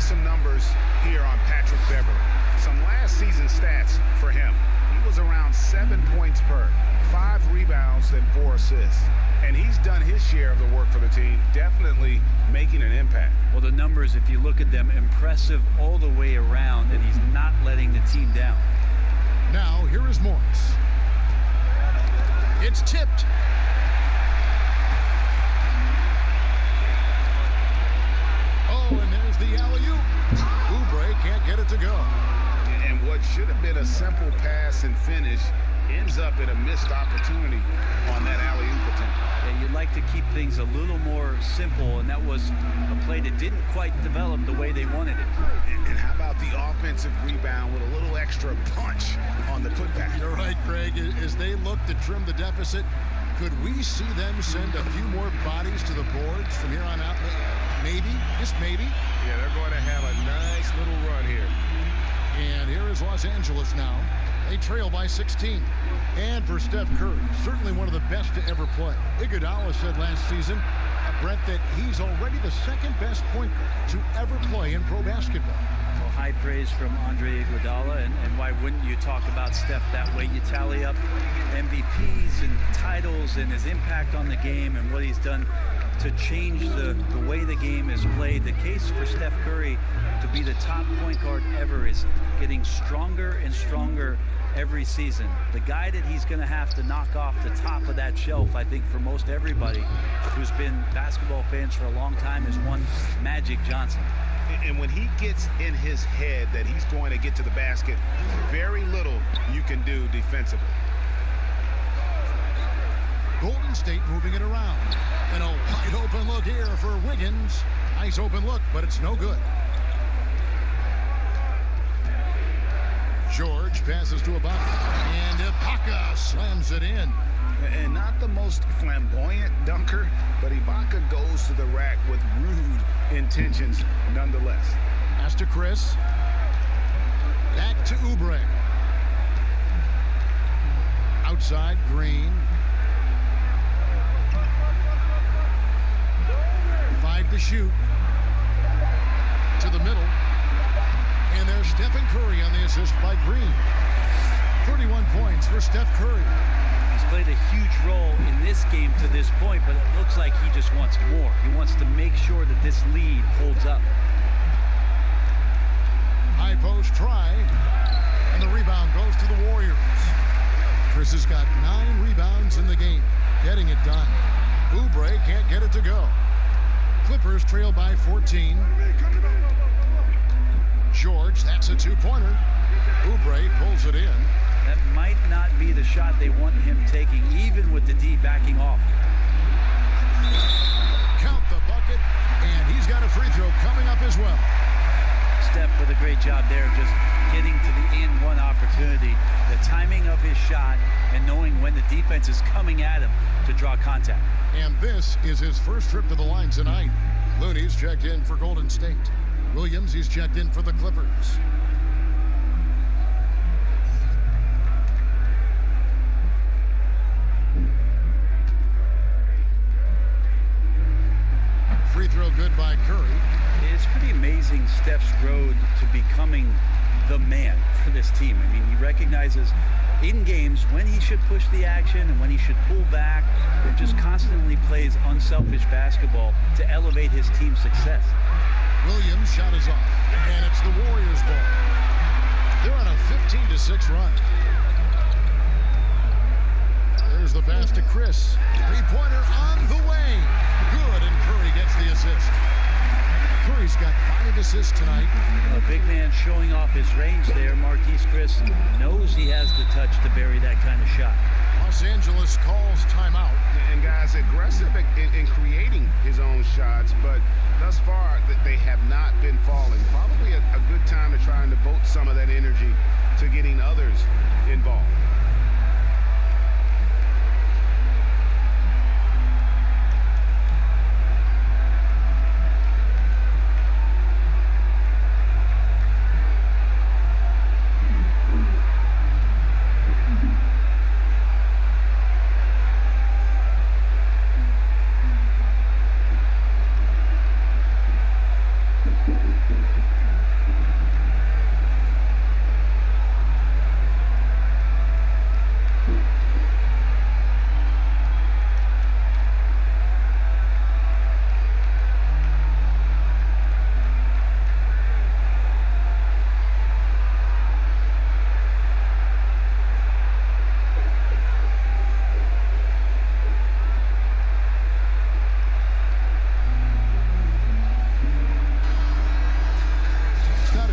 Some numbers here on Patrick Beverly. Some last season stats for him. He was around 7 points per, 5 rebounds, and 4 assists. And he's done his share of the work for the team, definitely making an impact. Well, the numbers, if you look at them, impressive all the way around, and he's not letting the team down. Now, here is Morris. It's tipped. And there's the alley-oop. Oubre can't get it to go. And what should have been a simple pass and finish ends up in a missed opportunity on that alley-oop attempt. Yeah, you'd like to keep things a little more simple, and that was a play that didn't quite develop the way they wanted it. And how about the offensive rebound with a little extra punch on the putback? You're right, Greg. As they look to trim the deficit, Could we see them send a few more bodies to the boards from here on out? Maybe, just maybe. Yeah, they're going to have a nice little run here. And here is Los Angeles now. They trail by 16. And for Steph Curry, certainly one of the best to ever play. Iguodala said last season, Brett, that he's already the second best point guard to ever play in pro basketball. Well, high praise from Andre Iguodala, and why wouldn't you talk about Steph that way? You tally up MVPs and titles and his impact on the game and what he's done to change the way the game is played. The case for Steph Curry to be the top point guard ever is getting stronger and stronger every season. The guy that he's going to have to knock off the top of that shelf, I think, for most everybody who's been basketball fans for a long time, is one Magic Johnson. And when he gets in his head that he's going to get to the basket, very little you can do defensively. Golden State moving it around. And a wide open look here for Wiggins. Nice open look, but it's no good. George passes to Ibaka. And Ibaka slams it in. And not the most flamboyant dunker, but Ibaka goes to the rack with rude intentions nonetheless. Pass to Chris. Back to Oubre. Outside, Green. 5 to shoot. To the middle. And there's Stephen Curry on the assist by Green. 31 points for Steph Curry. He's played a huge role in this game to this point, but it looks like he just wants more. He wants to make sure that this lead holds up. High post try. And the rebound goes to the Warriors. Chris has got 9 rebounds in the game. Getting it done. Oubre can't get it to go. Clippers trail by 14. George, that's a two-pointer. Oubre pulls it in. That might not be the shot they want him taking, even with the D backing off. Count the bucket, and he's got a free throw coming up as well. Steph with a great job there, just getting to the and one opportunity. The timing of his shot and knowing when the defense is coming at him to draw contact. And this is his first trip to the line tonight. Looney's checked in for Golden State. Williams, he's checked in for the Clippers. Free throw good by Curry. It's pretty amazing Steph's road to becoming the man for this team. I mean, he recognizes in games when he should push the action and when he should pull back, and just constantly plays unselfish basketball to elevate his team's success. Williams' shot is off, and it's the Warriors' ball. They're on a 15-6 run. There's the pass to Chris. Three-pointer on the way. Good, and Curry gets the assist. Curry's got 5 assists tonight. A big man showing off his range there. Marquise Chris knows he has the touch to bury that kind of shot. Los Angeles calls timeout. And guys, aggressive in creating his own shots, but thus far they have not been falling. Probably a good time to try and devote some of that energy to getting others involved.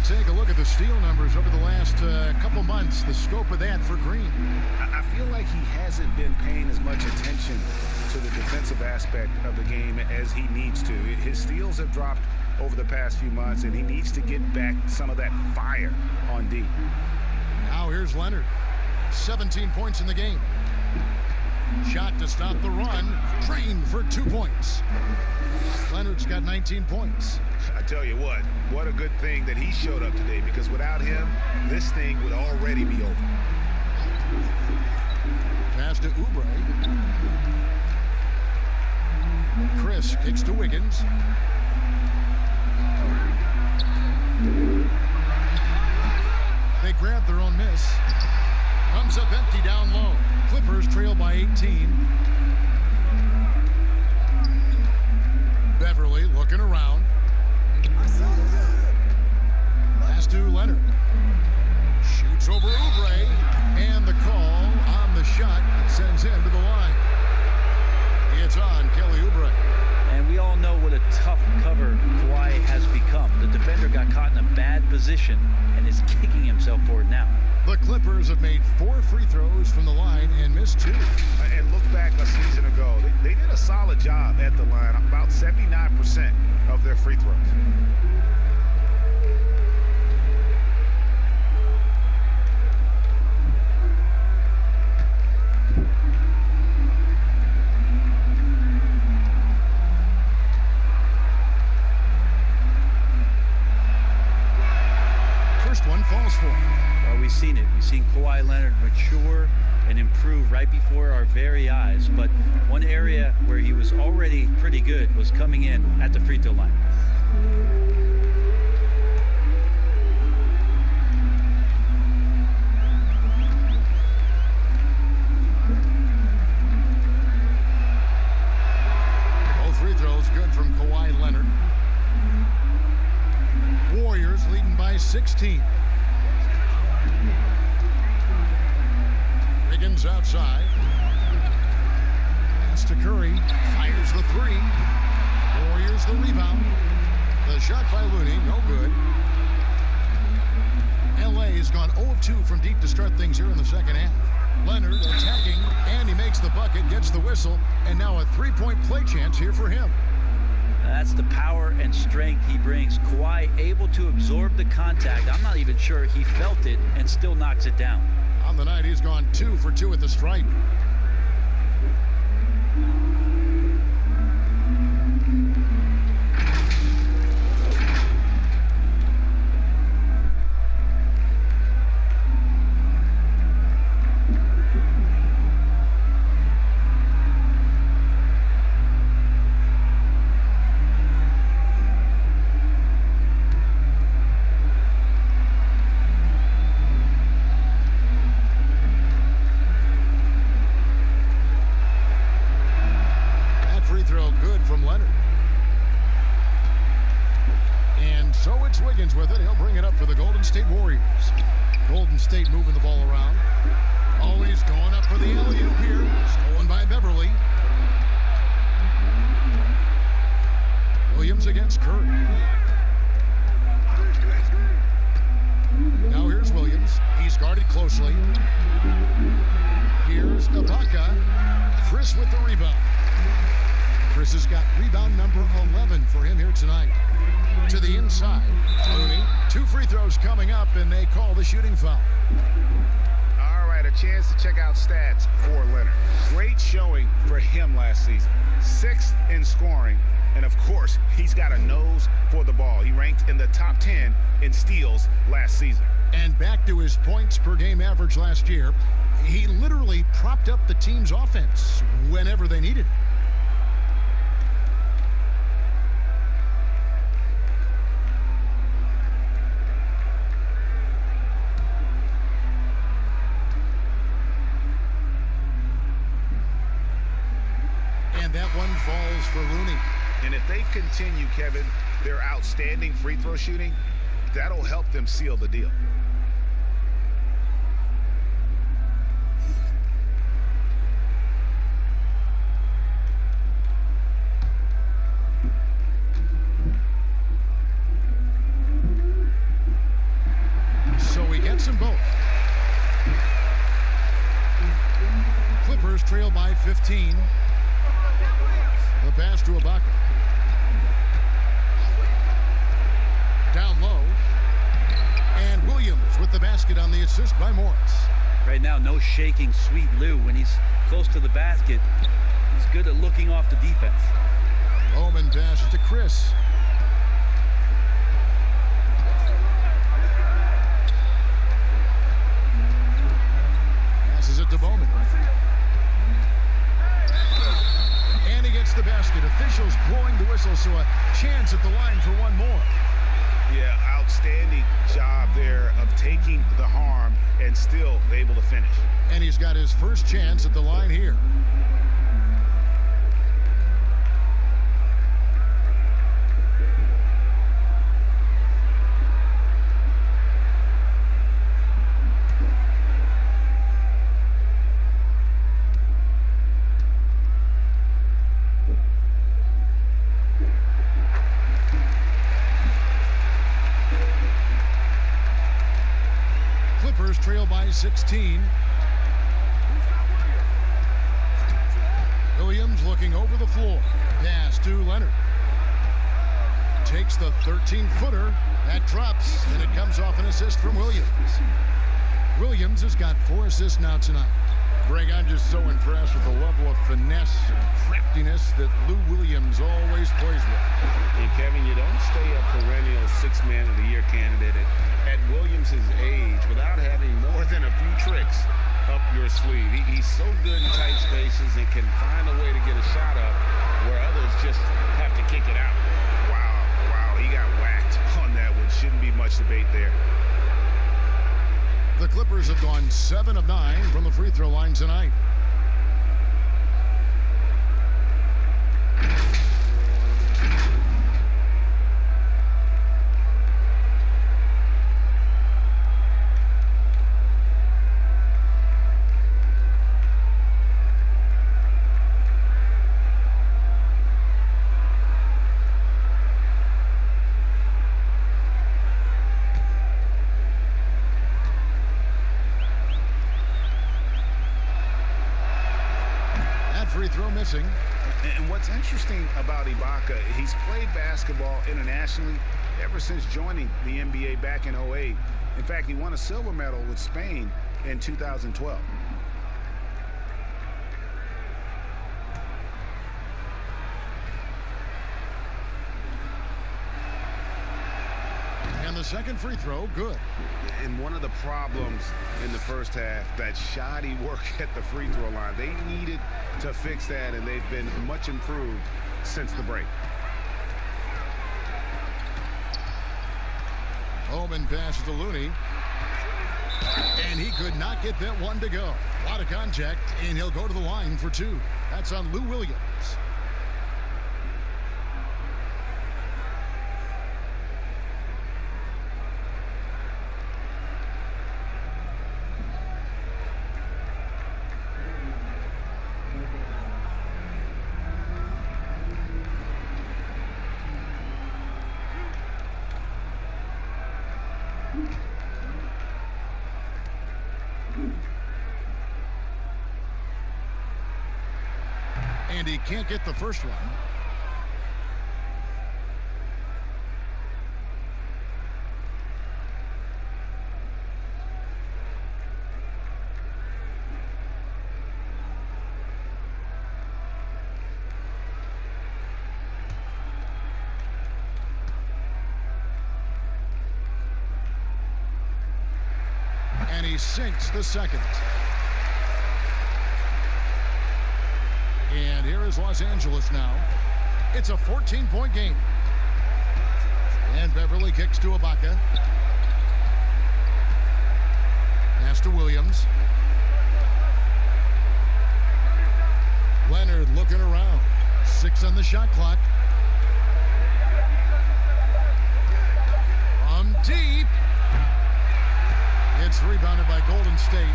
Take a look at the steal numbers over the last couple months, the scope of that for Green. I feel like he hasn't been paying as much attention to the defensive aspect of the game as he needs to. His steals have dropped over the past few months, and he needs to get back some of that fire on D. Now here's Leonard. 17 points in the game. Shot to stop the run. Drained for 2 points. Leonard's got 19 points. I tell you what a good thing that he showed up today, because without him, this thing would already be over. Pass to Oubre. Chris kicks to Wiggins. They grab their own miss. Comes up empty down low. Clippers trail by 18. Beverly looking around. Pass to Leonard. Shoots over Oubre. And the call on the shot sends him to the line. It's on Kelly Oubre. And we all know what a tough cover Kawhi has become. The defender got caught in a bad position and is kicking himself for it now. The Clippers have made 4 free throws from the line and missed 2. And look back a season ago. They did a solid job at the line, about 79% of their free throws. First one falls for him. Well, we've seen it. We've seen Kawhi Leonard mature and improve right before our very eyes. But one area where he was already pretty good was coming in at the free throw line. Both free throws good from Kawhi Leonard. Warriors leading by 16. Wiggins outside. Pass to Curry. Fires the 3. Warriors the rebound. The shot by Looney, no good. LA has gone 0 of 2 from deep to start things here in the second half. Leonard attacking, and he makes the bucket, gets the whistle, and now a 3-point play chance here for him. That's the power and strength he brings. Kawhi able to absorb the contact. I'm not even sure he felt it and still knocks it down. On the night, he's gone 2 for 2 at the stripe. Wiggins with it. He'll bring it up for the Golden State Warriors. Golden State moving the ball around. Always going up for the alley-oop here. Stolen by Beverly. Williams against Curry. Now here's Williams. He's guarded closely. Here's Ibaka. Chris with the rebound. Chris has got rebound number 11 for him here tonight. To the inside. Looney. 2 free throws coming up, and they call the shooting foul. All right, a chance to check out stats for Leonard. Great showing for him last season. 6th in scoring, and of course, he's got a nose for the ball. He ranked in the top 10 in steals last season. And back to his points per game average last year, he literally propped up the team's offense whenever they needed it. And that one falls for Looney. And if they continue, Kevin, their outstanding free throw shooting, that'll help them seal the deal. So he gets them both. Clippers trail by 15. The pass to Ibaka. Down low. And Williams with the basket on the assist by Morris. Right now, no shaking Sweet Lou when he's close to the basket, he's good at looking off the defense. Bowman passes to Chris. Passes it to Bowman. And he gets the basket. Officials blowing the whistle, so a chance at the line for one more. Yeah, outstanding job there of taking the harm and still able to finish. And he's got his first chance at the line here. Clippers trail by 16. Williams looking over the floor. Pass to Leonard. Takes the 13-footer. That drops, and it comes off an assist from Williams. Williams has got 4 assists now tonight. Greg, I'm just so impressed with the level of finesse and craftiness that Lou Williams always plays with. And Kevin, you don't stay a perennial 6th Man of the Year candidate at Williams' age without having more than a few tricks up your sleeve. He's so good in tight spaces and can find a way to get a shot up where others just have to kick it out. Wow, he got whacked on that one. Shouldn't be much debate there. The Clippers have gone 7 of 9 from the free throw line tonight. Free throw missing. And what's interesting about Ibaka, he's played basketball internationally ever since joining the NBA back in 2008. In fact, he won a silver medal with Spain in 2012. And the second free throw, good. And one of the problems in the first half, that shoddy work at the free throw line. They needed to fix that, and they've been much improved since the break. Bowman passes to Looney. And he could not get that one to go. A lot of contact, and he'll go to the line for 2. That's on Lou Williams. And he can't get the first one. And he sinks the second. And here is Los Angeles now. It's a 14-point game. And Beverly kicks to Ibaka. Pass to Williams. Leonard looking around. 6 on the shot clock. From deep. It's rebounded by Golden State.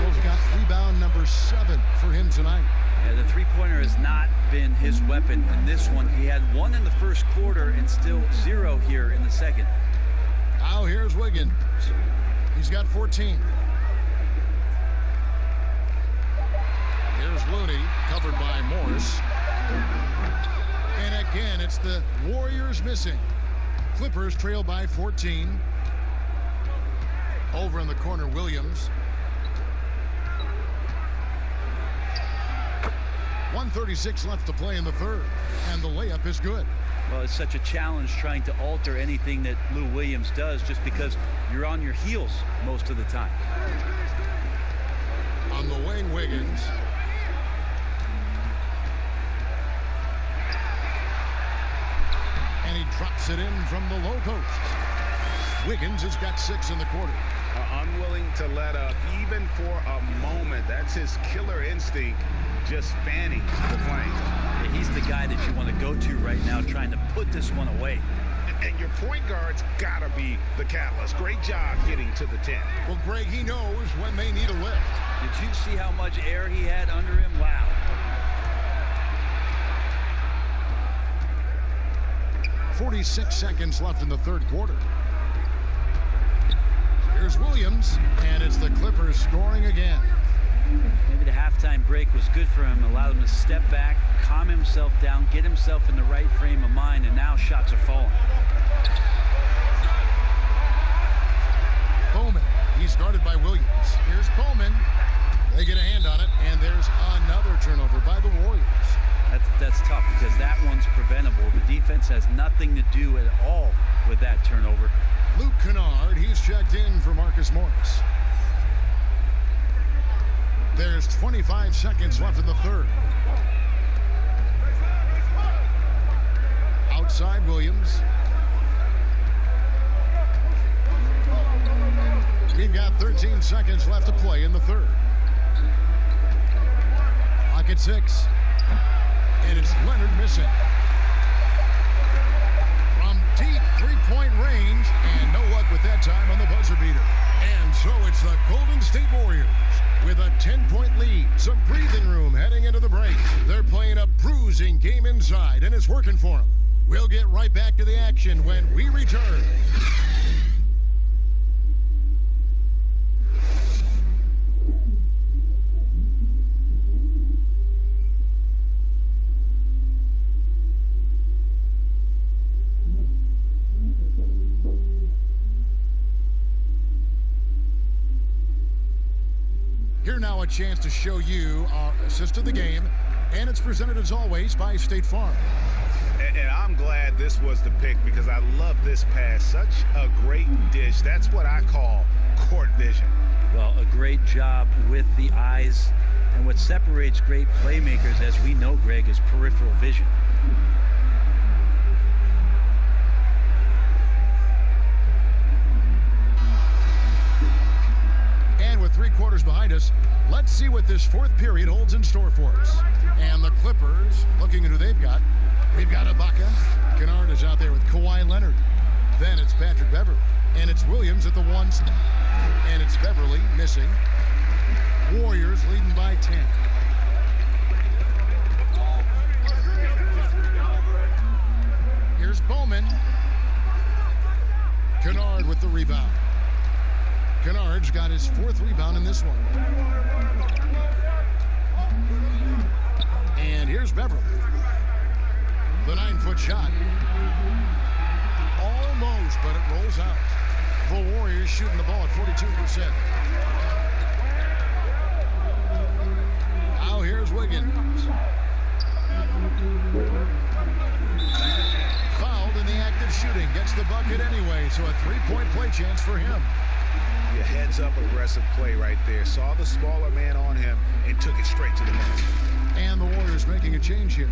He's got rebound number 7 for him tonight. Yeah, the three-pointer has not been his weapon in this one. He had 1 in the first quarter and still 0 here in the second. Now here's Wiggins. He's got 14. Here's Looney, covered by Morris. And again, it's the Warriors missing. Clippers trail by 14. Over in the corner, Williams. 1:36 left to play in the third, and the layup is good. Well, it's such a challenge trying to alter anything that Lou Williams does just because you're on your heels most of the time. On the wing, Wiggins. And he drops it in from the low post. Wiggins has got 6 in the quarter. Unwilling to let up even for a moment. That's his killer instinct, just fanning the plane. Yeah, he's the guy that you want to go to right now, trying to put this one away. And your point guard's got to be the catalyst. Great job getting to the 10. Well, Greg, he knows when they need a lift. Did you see how much air he had under him? Wow. .46 seconds left in the third quarter. Here's Williams, and it's the Clippers scoring again. Maybe the halftime break was good for him, allowed him to step back, calm himself down, get himself in the right frame of mind, and now shots are falling. Bowman, he's guarded by Williams. Here's Bowman. They get a hand on it, and there's another turnover by the Warriors. That's tough because that one's preventable. The defense has nothing to do at all with that turnover. Luke Kennard, he's checked in for Marcus Morris. There's 25 seconds left in the third. Outside Williams. We've got 13 seconds left to play in the third. Clock at 6. And it's Leonard missing. From deep three-point range, and no luck with that time on the buzzer beater. And so it's the Golden State Warriors with a 10-point lead. Some breathing room heading into the break. They're playing a bruising game inside, and it's working for them. We'll get right back to the action when we return. Here now a chance to show you our assist of the game, and it's presented as always by State Farm. And I'm glad this was the pick because I love this pass. Such a great dish. That's what I call court vision. Well, a great job with the eyes. And what separates great playmakers, as we know, Greg, is peripheral vision. And with 3 quarters behind us, let's see what this fourth period holds in store for us. And the Clippers, looking at who they've got. We've got Ibaka. Kennard is out there with Kawhi Leonard. Then it's Patrick Beverley. And it's Williams at the 1. And it's Beverley missing. Warriors leading by 10. Here's Bowman. Kennard with the rebound. Kennard's got his 4th rebound in this one. And here's Beverley. The 9-foot shot. Almost, but it rolls out. The Warriors shooting the ball at 42%. Now here's Wiggins. Fouled in the act of shooting. Gets the bucket anyway, so a 3-point play chance for him. Your heads-up aggressive play right there. Saw the smaller man on him and took it straight to the net. And the Warriors making a change here.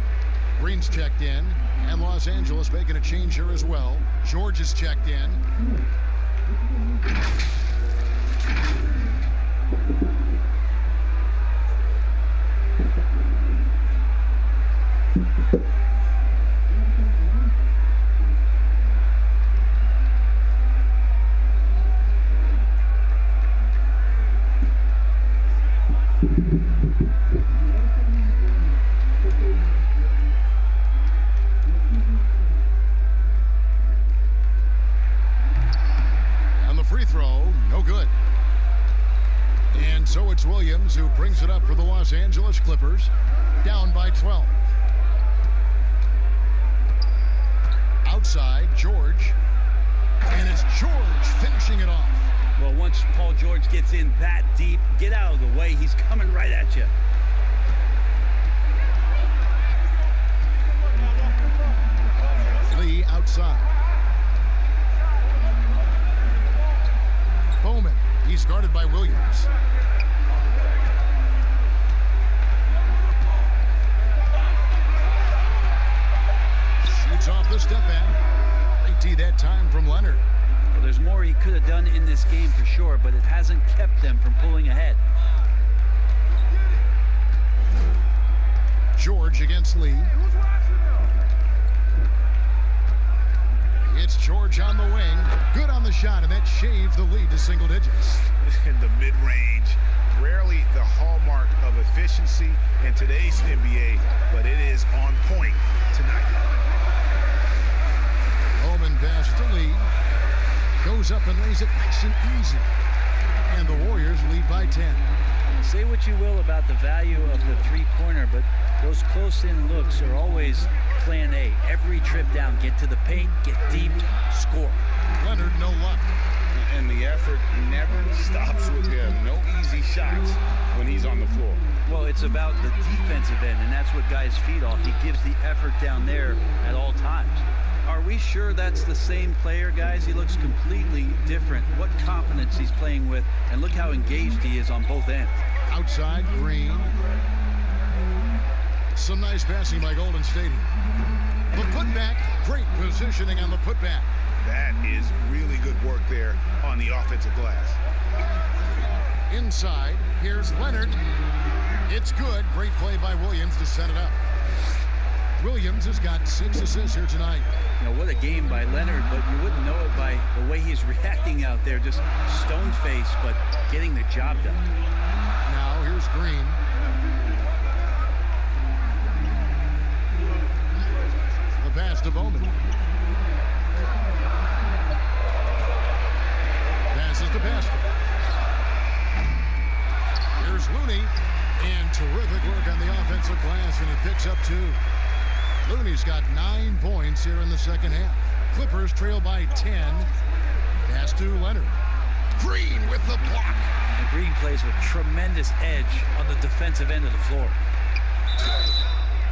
Green's checked in, and Los Angeles making a change here as well. George is checked in. So it's Williams who brings it up for the Los Angeles Clippers, down by 12. Outside, George, and it's George finishing it off. Well, once Paul George gets in that deep, get out of the way. He's coming right at you. outside. Bowman, he's guarded by Williams. Shoots off the step back. Great D that time from Leonard. Well, there's more he could have done in this game for sure, but it hasn't kept them from pulling ahead. George against Lee. It's George on the wing. Good on the shot, and that shaved the lead to single digits. In the mid-range, rarely the hallmark of efficiency in today's NBA, but it is on point tonight. Bowman pass to Lee. Goes up and lays it nice and easy. And the Warriors lead by 10. Say what you will about the value of the three-pointer, but those close-in looks are always plan A. Every trip down, get to the paint, get deep, score. Leonard, no luck. And the effort never stops with him. No easy shots when he's on the floor. Well, it's about the defensive end, and that's what guys feed off. He gives the effort down there at all times. Are we sure that's the same player, guys? He looks completely different. What confidence he's playing with, and look how engaged he is on both ends. Outside, Green. Some nice passing by Golden State. The putback, great positioning on the putback. That is really good work there on the offensive glass. Inside, here's Leonard. It's good. Great play by Williams to set it up. Williams has got 6 assists here tonight. You know, what a game by Leonard, but you wouldn't know it by the way he's reacting out there. Just stone-faced, but getting the job done. Now, here's Green. The pass to Bowman. Passes to Pascal. Here's Looney. And terrific work on the offensive glass, and he picks up 2. Looney's got 9 points here in the second half. Clippers trail by 10. Pass to Leonard. Green with the block. And Green plays with tremendous edge on the defensive end of the floor.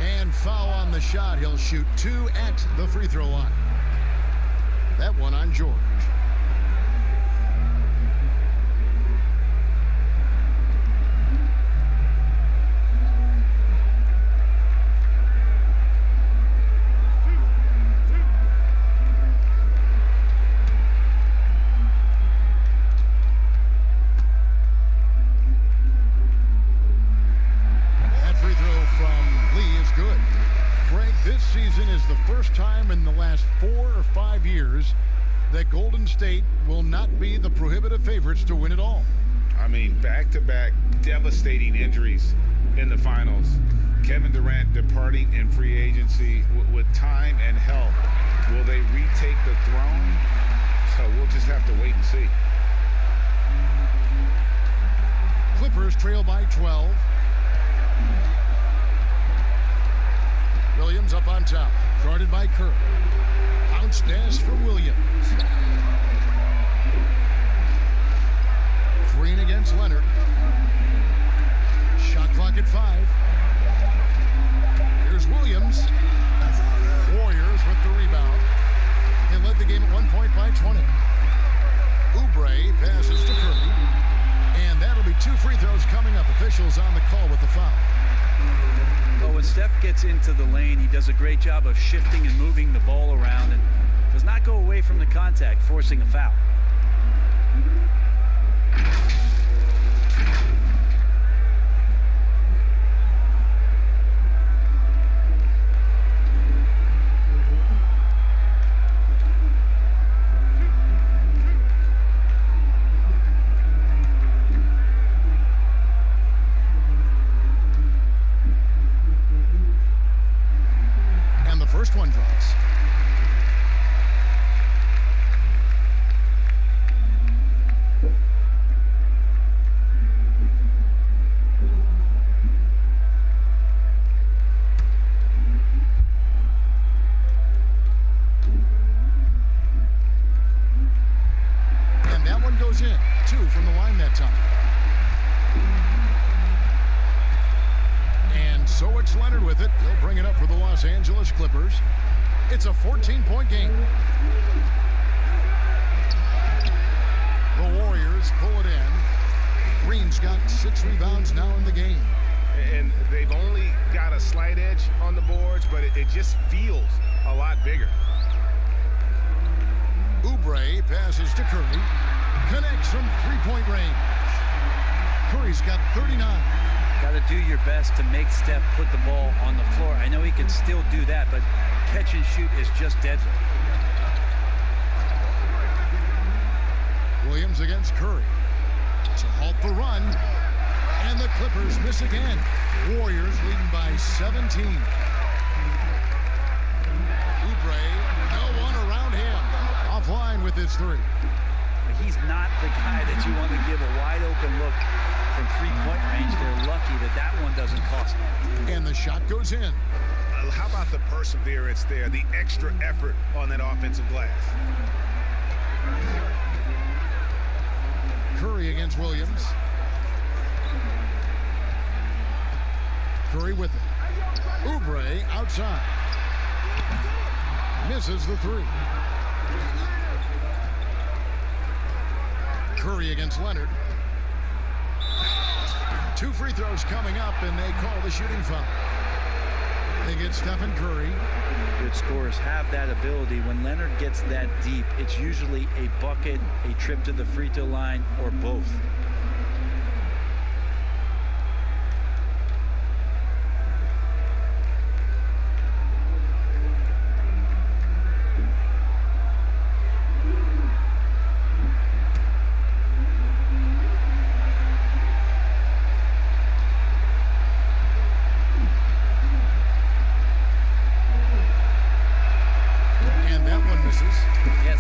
And foul on the shot. He'll shoot 2 at the free throw line. That one on George. The first time in the last 4 or 5 years that Golden State will not be the prohibitive favorites to win it all. I mean, back-to-back devastating injuries in the finals. Kevin Durant departing in free agency with time and health. Will they retake the throne? So we'll just have to wait and see. Clippers trail by 12. Williams up on top, guarded by Kerr. Bounce pass for Williams. Green against Leonard. Shot clock at 5. Here's Williams. Warriors with the rebound. They led the game at 1 point by 20. Oubre passes to Curry. And that'll be 2 free throws coming up. Officials on the call with the foul. Well, when Steph gets into the lane, he does a great job of shifting and moving the ball around and does not go away from the contact, forcing a foul. First one drops. And that one goes in. 2 from the line that time. And so it's Leonard with it. He'll bring it up for the Los Angeles Clippers. It's a 14-point game. The Warriors pull it in. Green's got 6 rebounds now in the game. And they've only got a slight edge on the boards, but it just feels a lot bigger. Oubre passes to Curry. Connects from 3-point range. Curry's got 39. Got to do your best to make Steph put the ball on the floor. I know he can still do that, but catch and shoot is just deadly. Williams against Curry. To halt the run. And the Clippers miss again. Warriors leading by 17. Oubre, no one around him. Offline with his 3. He's not the guy that you want to give a wide open look from 3-point range. They're lucky that that one doesn't cost them. And the shot goes in. How about the perseverance there, the extra effort on that offensive glass? Curry against Williams. Curry with it. Oubre outside. Misses the 3. Curry against Leonard. 2 free throws coming up, and they call the shooting foul. They get Stephen Curry. Good scorers have that ability. When Leonard gets that deep, it's usually a bucket, a trip to the free throw line, or both.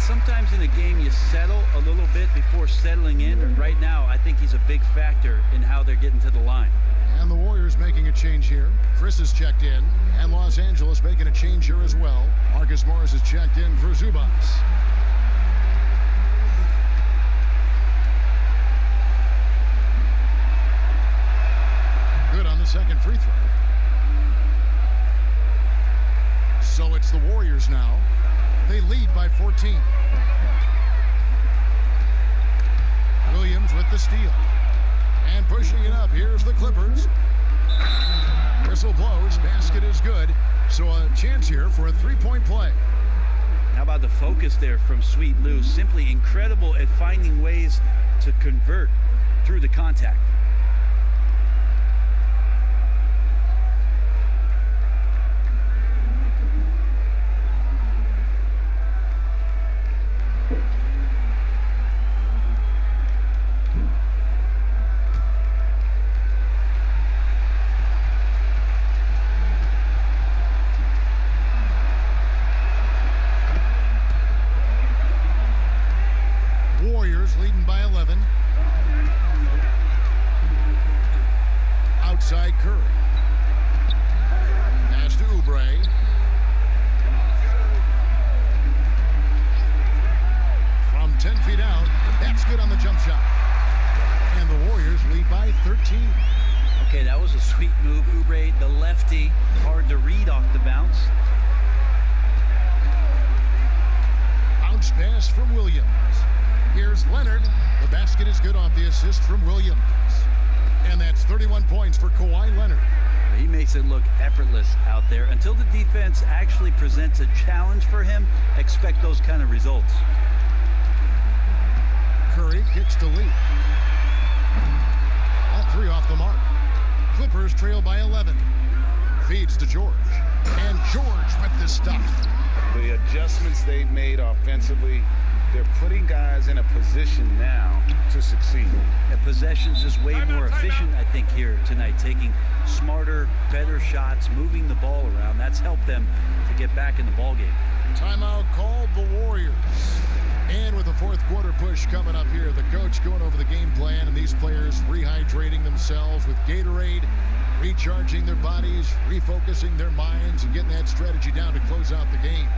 Sometimes in a game you settle a little bit before settling in, and right now I think he's a big factor in how they're getting to the line. And the Warriors making a change here. Chris is checked in, and Los Angeles making a change here as well. Marcus Morris is checked in for Zubac. Good on the second free throw. So it's the Warriors now. They lead by 14. Williams with the steal. And pushing it up. Here's the Clippers. Whistle blows. Basket is good. So a chance here for a 3-point play. How about the focus there from Sweet Lou? Simply incredible at finding ways to convert through the contact. Leading by 11. Outside Curry. Pass to Oubre. From 10 feet out. That's good on the jump shot. And the Warriors lead by 13. Okay, that was a sweet move. Oubre, the lefty, hard to read off the bounce. Bounce pass from Williams. Here's Leonard. The basket is good off the assist from Williams. And that's 31 points for Kawhi Leonard. He makes it look effortless out there. Until the defense actually presents a challenge for him, expect those kind of results. Curry kicks to Lee. All 3 off the mark. Clippers trail by 11. Feeds to George. And George with the stuff. The adjustments they've made offensively, they're putting guys in a position now to succeed. The possession's just way more efficient, I think, here tonight. Taking smarter, better shots, moving the ball around. That's helped them to get back in the ball game. Timeout called the Warriors. And with the 4th quarter push coming up here, the coach going over the game plan, and these players rehydrating themselves with Gatorade, recharging their bodies, refocusing their minds, and getting that strategy down to close out the game.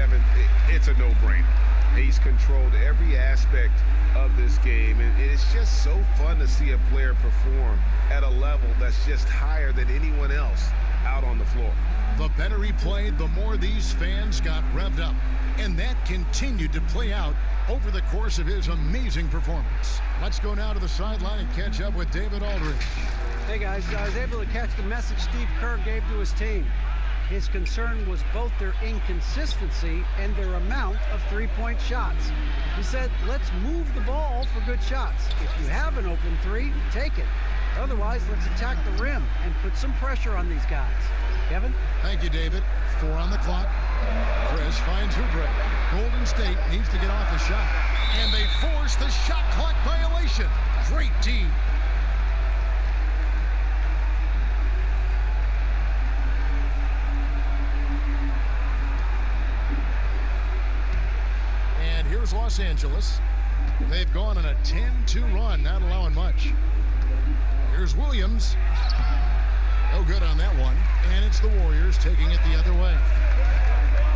Kevin, it's a no-brainer. He's controlled every aspect of this game, and it's just so fun to see a player perform at a level that's just higher than anyone else out on the floor. The better he played, the more these fans got revved up, and that continued to play out over the course of his amazing performance. Let's go now to the sideline and catch up with David Aldridge. Hey guys, I was able to catch the message Steve Kerr gave to his team. His concern was both their inconsistency and their amount of three-point shots. He said, let's move the ball for good shots. If you have an open three, take it. Otherwise, let's attack the rim and put some pressure on these guys. Kevin? Thank you, David. 4 on the clock. Chris finds Oubre. Golden State needs to get off the shot. And they force the shot clock violation. Great team. And here's Los Angeles. They've gone on a 10-2 run, not allowing much. Here's Williams. No good on that one. And it's the Warriors taking it the other way.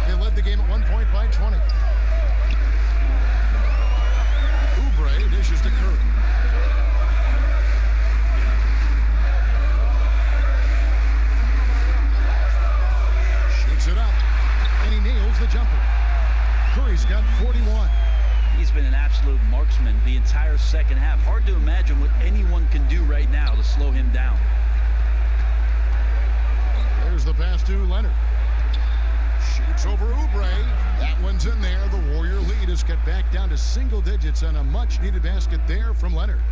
They led the game at 1 point by 20. Oubre dishes to Curry. Shoots it up. And he nails the jumper. Curry's got 41. He's been an absolute marksman the entire second half. Hard to imagine what anyone can do right now to slow him down. There's the pass to Leonard. Shoots over Oubre. That one's in there. The Warrior lead is cut back down to single digits on a much-needed basket there from Leonard.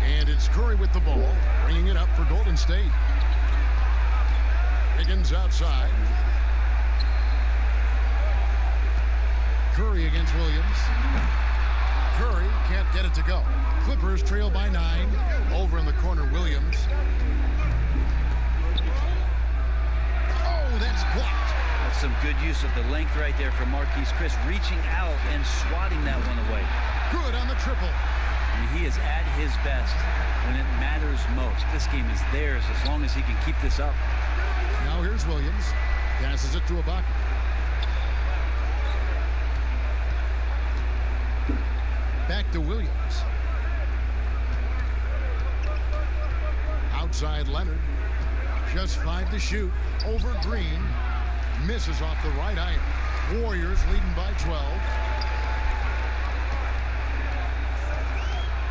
And it's Curry with the ball, bringing it up for Golden State. Higgins outside. Curry against Williams. Curry can't get it to go. Clippers trail by 9. Over in the corner, Williams. Oh, that's blocked. That's some good use of the length right there from Marquise Chris, reaching out and swatting that one away. Good on the triple. And he is at his best when it matters most. This game is theirs as long as he can keep this up. Now here's Williams. Passes it to Ibaka. Back to Williams. Outside Leonard. Just 5 to shoot. Over Green. Misses off the right iron. Warriors leading by 12.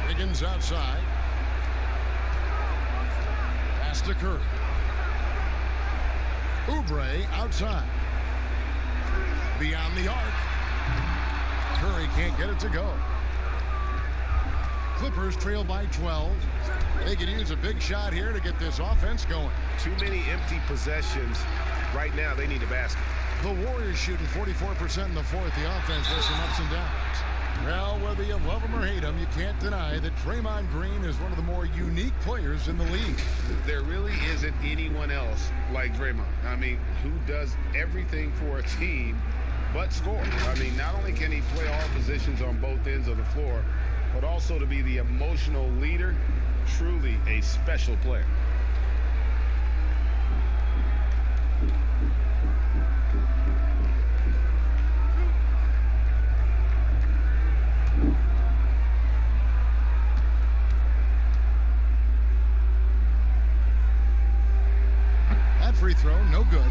Higgins outside. Pass to Curry. Oubre outside. Beyond the arc. Curry can't get it to go. Clippers trail by 12. They could use a big shot here to get this offense going. Too many empty possessions. Right now, they need a basket. The Warriors shooting 44% in the fourth. The offense has some ups and downs. Well, whether you love him or hate him, you can't deny that Draymond Green is one of the more unique players in the league. There really isn't anyone else like Draymond. I mean, who does everything for a team but score. I mean, not only can he play all positions on both ends of the floor, but also to be the emotional leader. Truly a special player. That free throw, no good.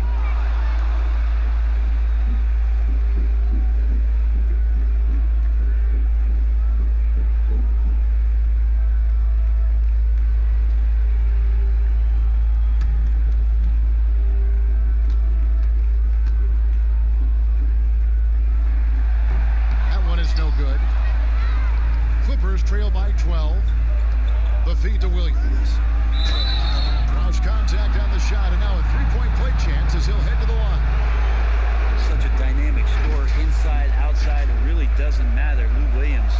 Trail by 12. The feed to Williams. Draws contact on the shot, and now a three-point play chance as he'll head to the line. Such a dynamic scorer, inside, outside. It really doesn't matter. Lou Williams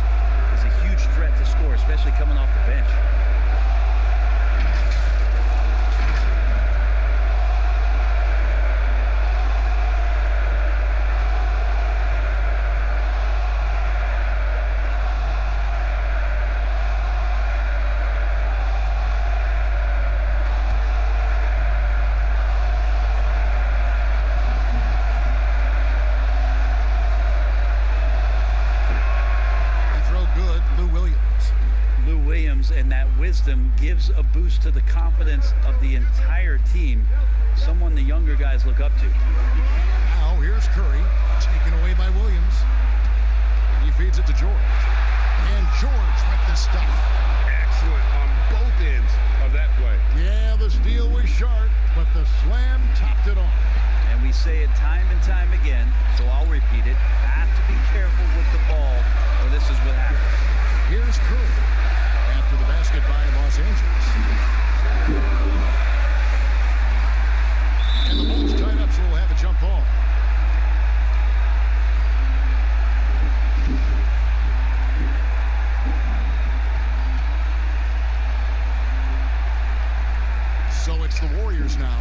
is a huge threat to score, especially coming off the bench. wisdom gives a boost to the confidence of the entire team, someone the younger guys look up to. Now here's Curry, taken away by Williams. And he feeds it to George. And George with the stuff. Excellent on both ends of that play. Yeah, the steal was sharp, but the slam topped it off. And we say it time and time again, so I'll repeat it. Have to be careful with the ball, or this is what happens. Here's Curry after the basket by Los Angeles. And the ball's tied up, so we'll have a jump ball. So it's the Warriors now.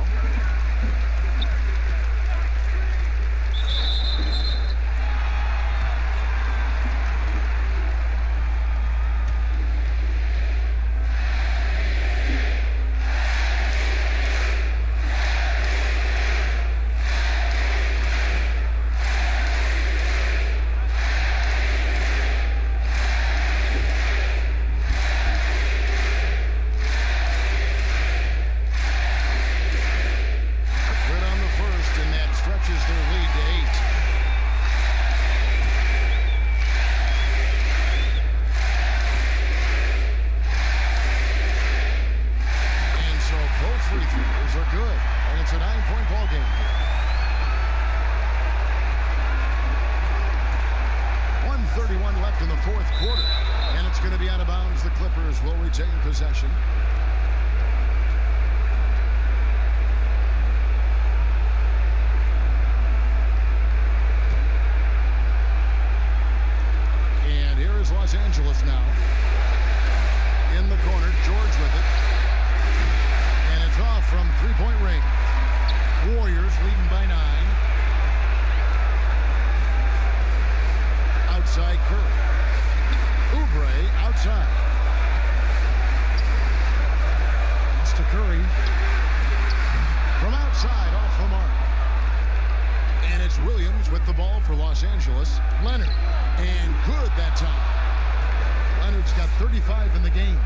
Possession. And here is Los Angeles now. In the corner, George with it. And it's off from three-point range. Warriors leading by 9. Outside Curry. Oubre outside. To Curry from outside off the mark, and it's Williams with the ball for Los Angeles. Leonard, and good that time. Leonard's got 35 in the game.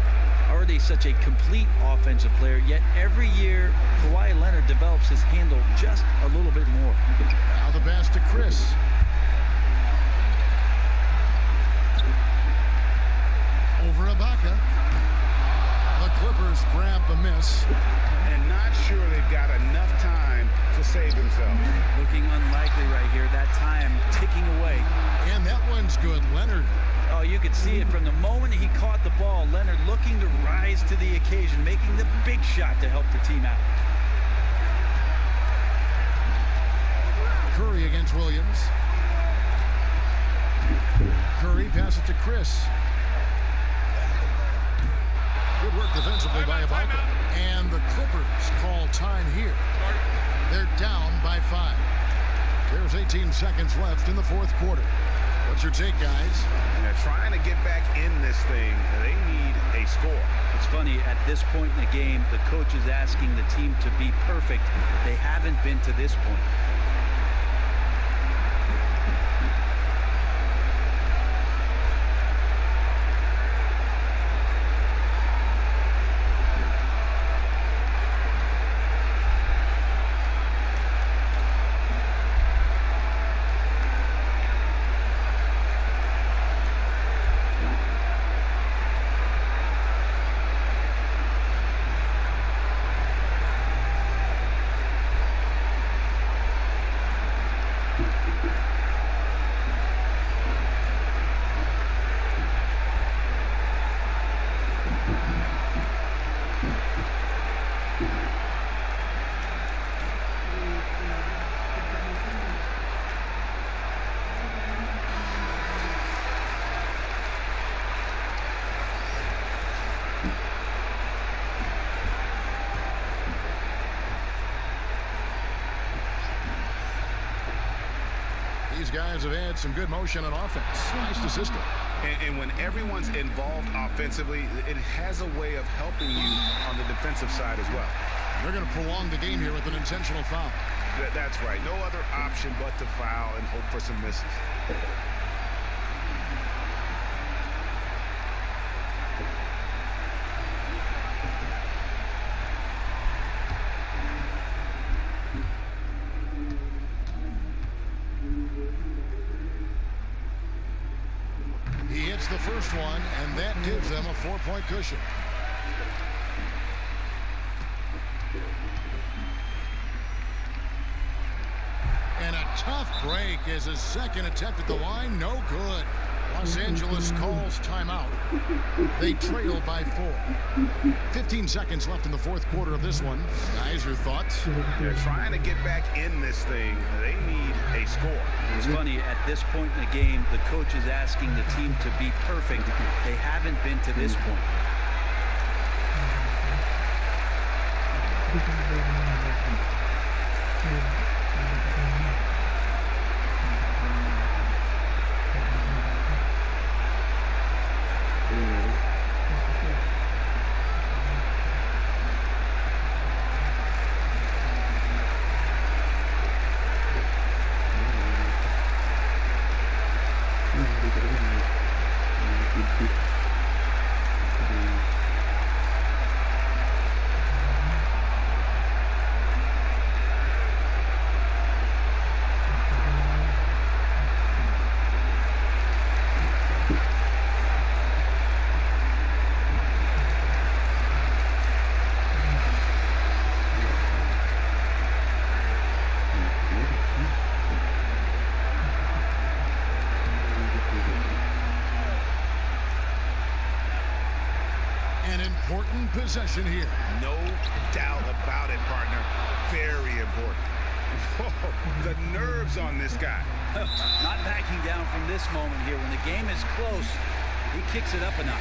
Already such a complete offensive player, yet every year Kawhi Leonard develops his handle just a little bit more. Now the pass to Chris. Over Ibaka. The Clippers grab the miss. And not sure they've got enough time to save themselves. Looking unlikely right here. That time ticking away. And that one's good. Leonard. Oh, you could see it from the moment he caught the ball. Leonard looking to rise to the occasion, making the big shot to help the team out. Curry against Williams. Curry passes it to Chris. Good work defensively by Ibaka. And the Clippers call time here. They're down by 5. There's 18 seconds left in the fourth quarter. What's your take, guys? And they're trying to get back in this thing. They need a score. It's funny, at this point in the game, the coach is asking the team to be perfect. They haven't been to this point. These guys have had some good motion and offense. Nice to system. And when everyone's involved offensively, it has a way of helping you on the defensive side as well. They're going to prolong the game here with an intentional foul. That's right. No other option but to foul and hope for some misses. He hits the first one, and that gives them a 4-point cushion. And a tough break as his second attempt at the line, no good. Los Angeles calls timeout. They trail by 4. 15 seconds left in the fourth quarter of this one. Guys, your thoughts? They're trying to get back in this thing. They need a score. It's funny, at this point in the game, the coach is asking the team to be perfect. They haven't been to this point. Important possession here. No doubt about it, partner. Very important. Whoa, the nerves on this guy. Not backing down from this moment here. When the game is close, he kicks it up a notch.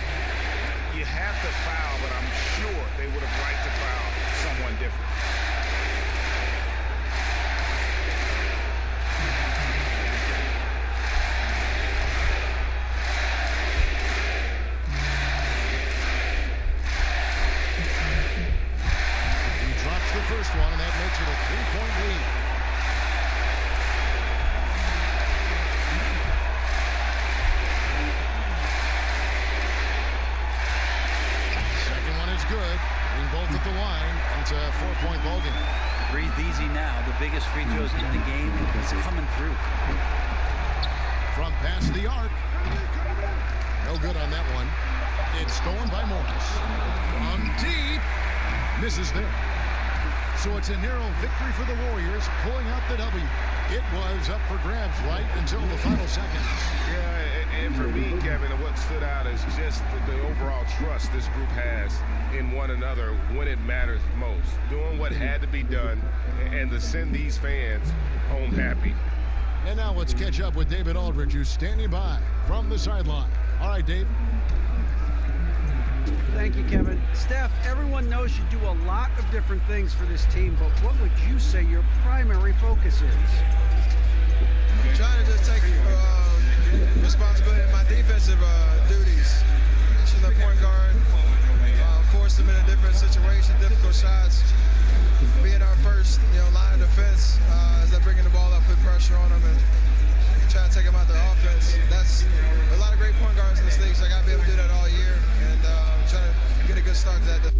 You have to foul, but I'm sure they would have liked to foul someone different. First one, and that makes it a 3-point lead. Second one is good. Being both at the line, it's a 4-point ball game. Breathe easy now. The biggest free throws in the game is coming through. From past the arc. No good on that one. It's stolen by Morris. From deep. Misses there. So it's a narrow victory for the Warriors, pulling out the W. It was up for grabs right until the final seconds. Yeah, and for me, Kevin, what stood out is just the overall trust this group has in one another when it matters most. Doing what had to be done and to send these fans home happy. And now let's catch up with David Aldridge, who's standing by from the sideline. All right, Dave. Thank you, Kevin. Steph, everyone knows you do a lot of different things for this team, but what would you say your primary focus is? I'm trying to just take responsibility in my defensive duties. She's the point guard, force them in a different situation, difficult shots. Being our first, line of defense as they're bringing the ball up, put pressure on them, and try to take them out their offense. That's a lot of great point guards in this league, so I got to be able to do that all year, and try to get a good start to that.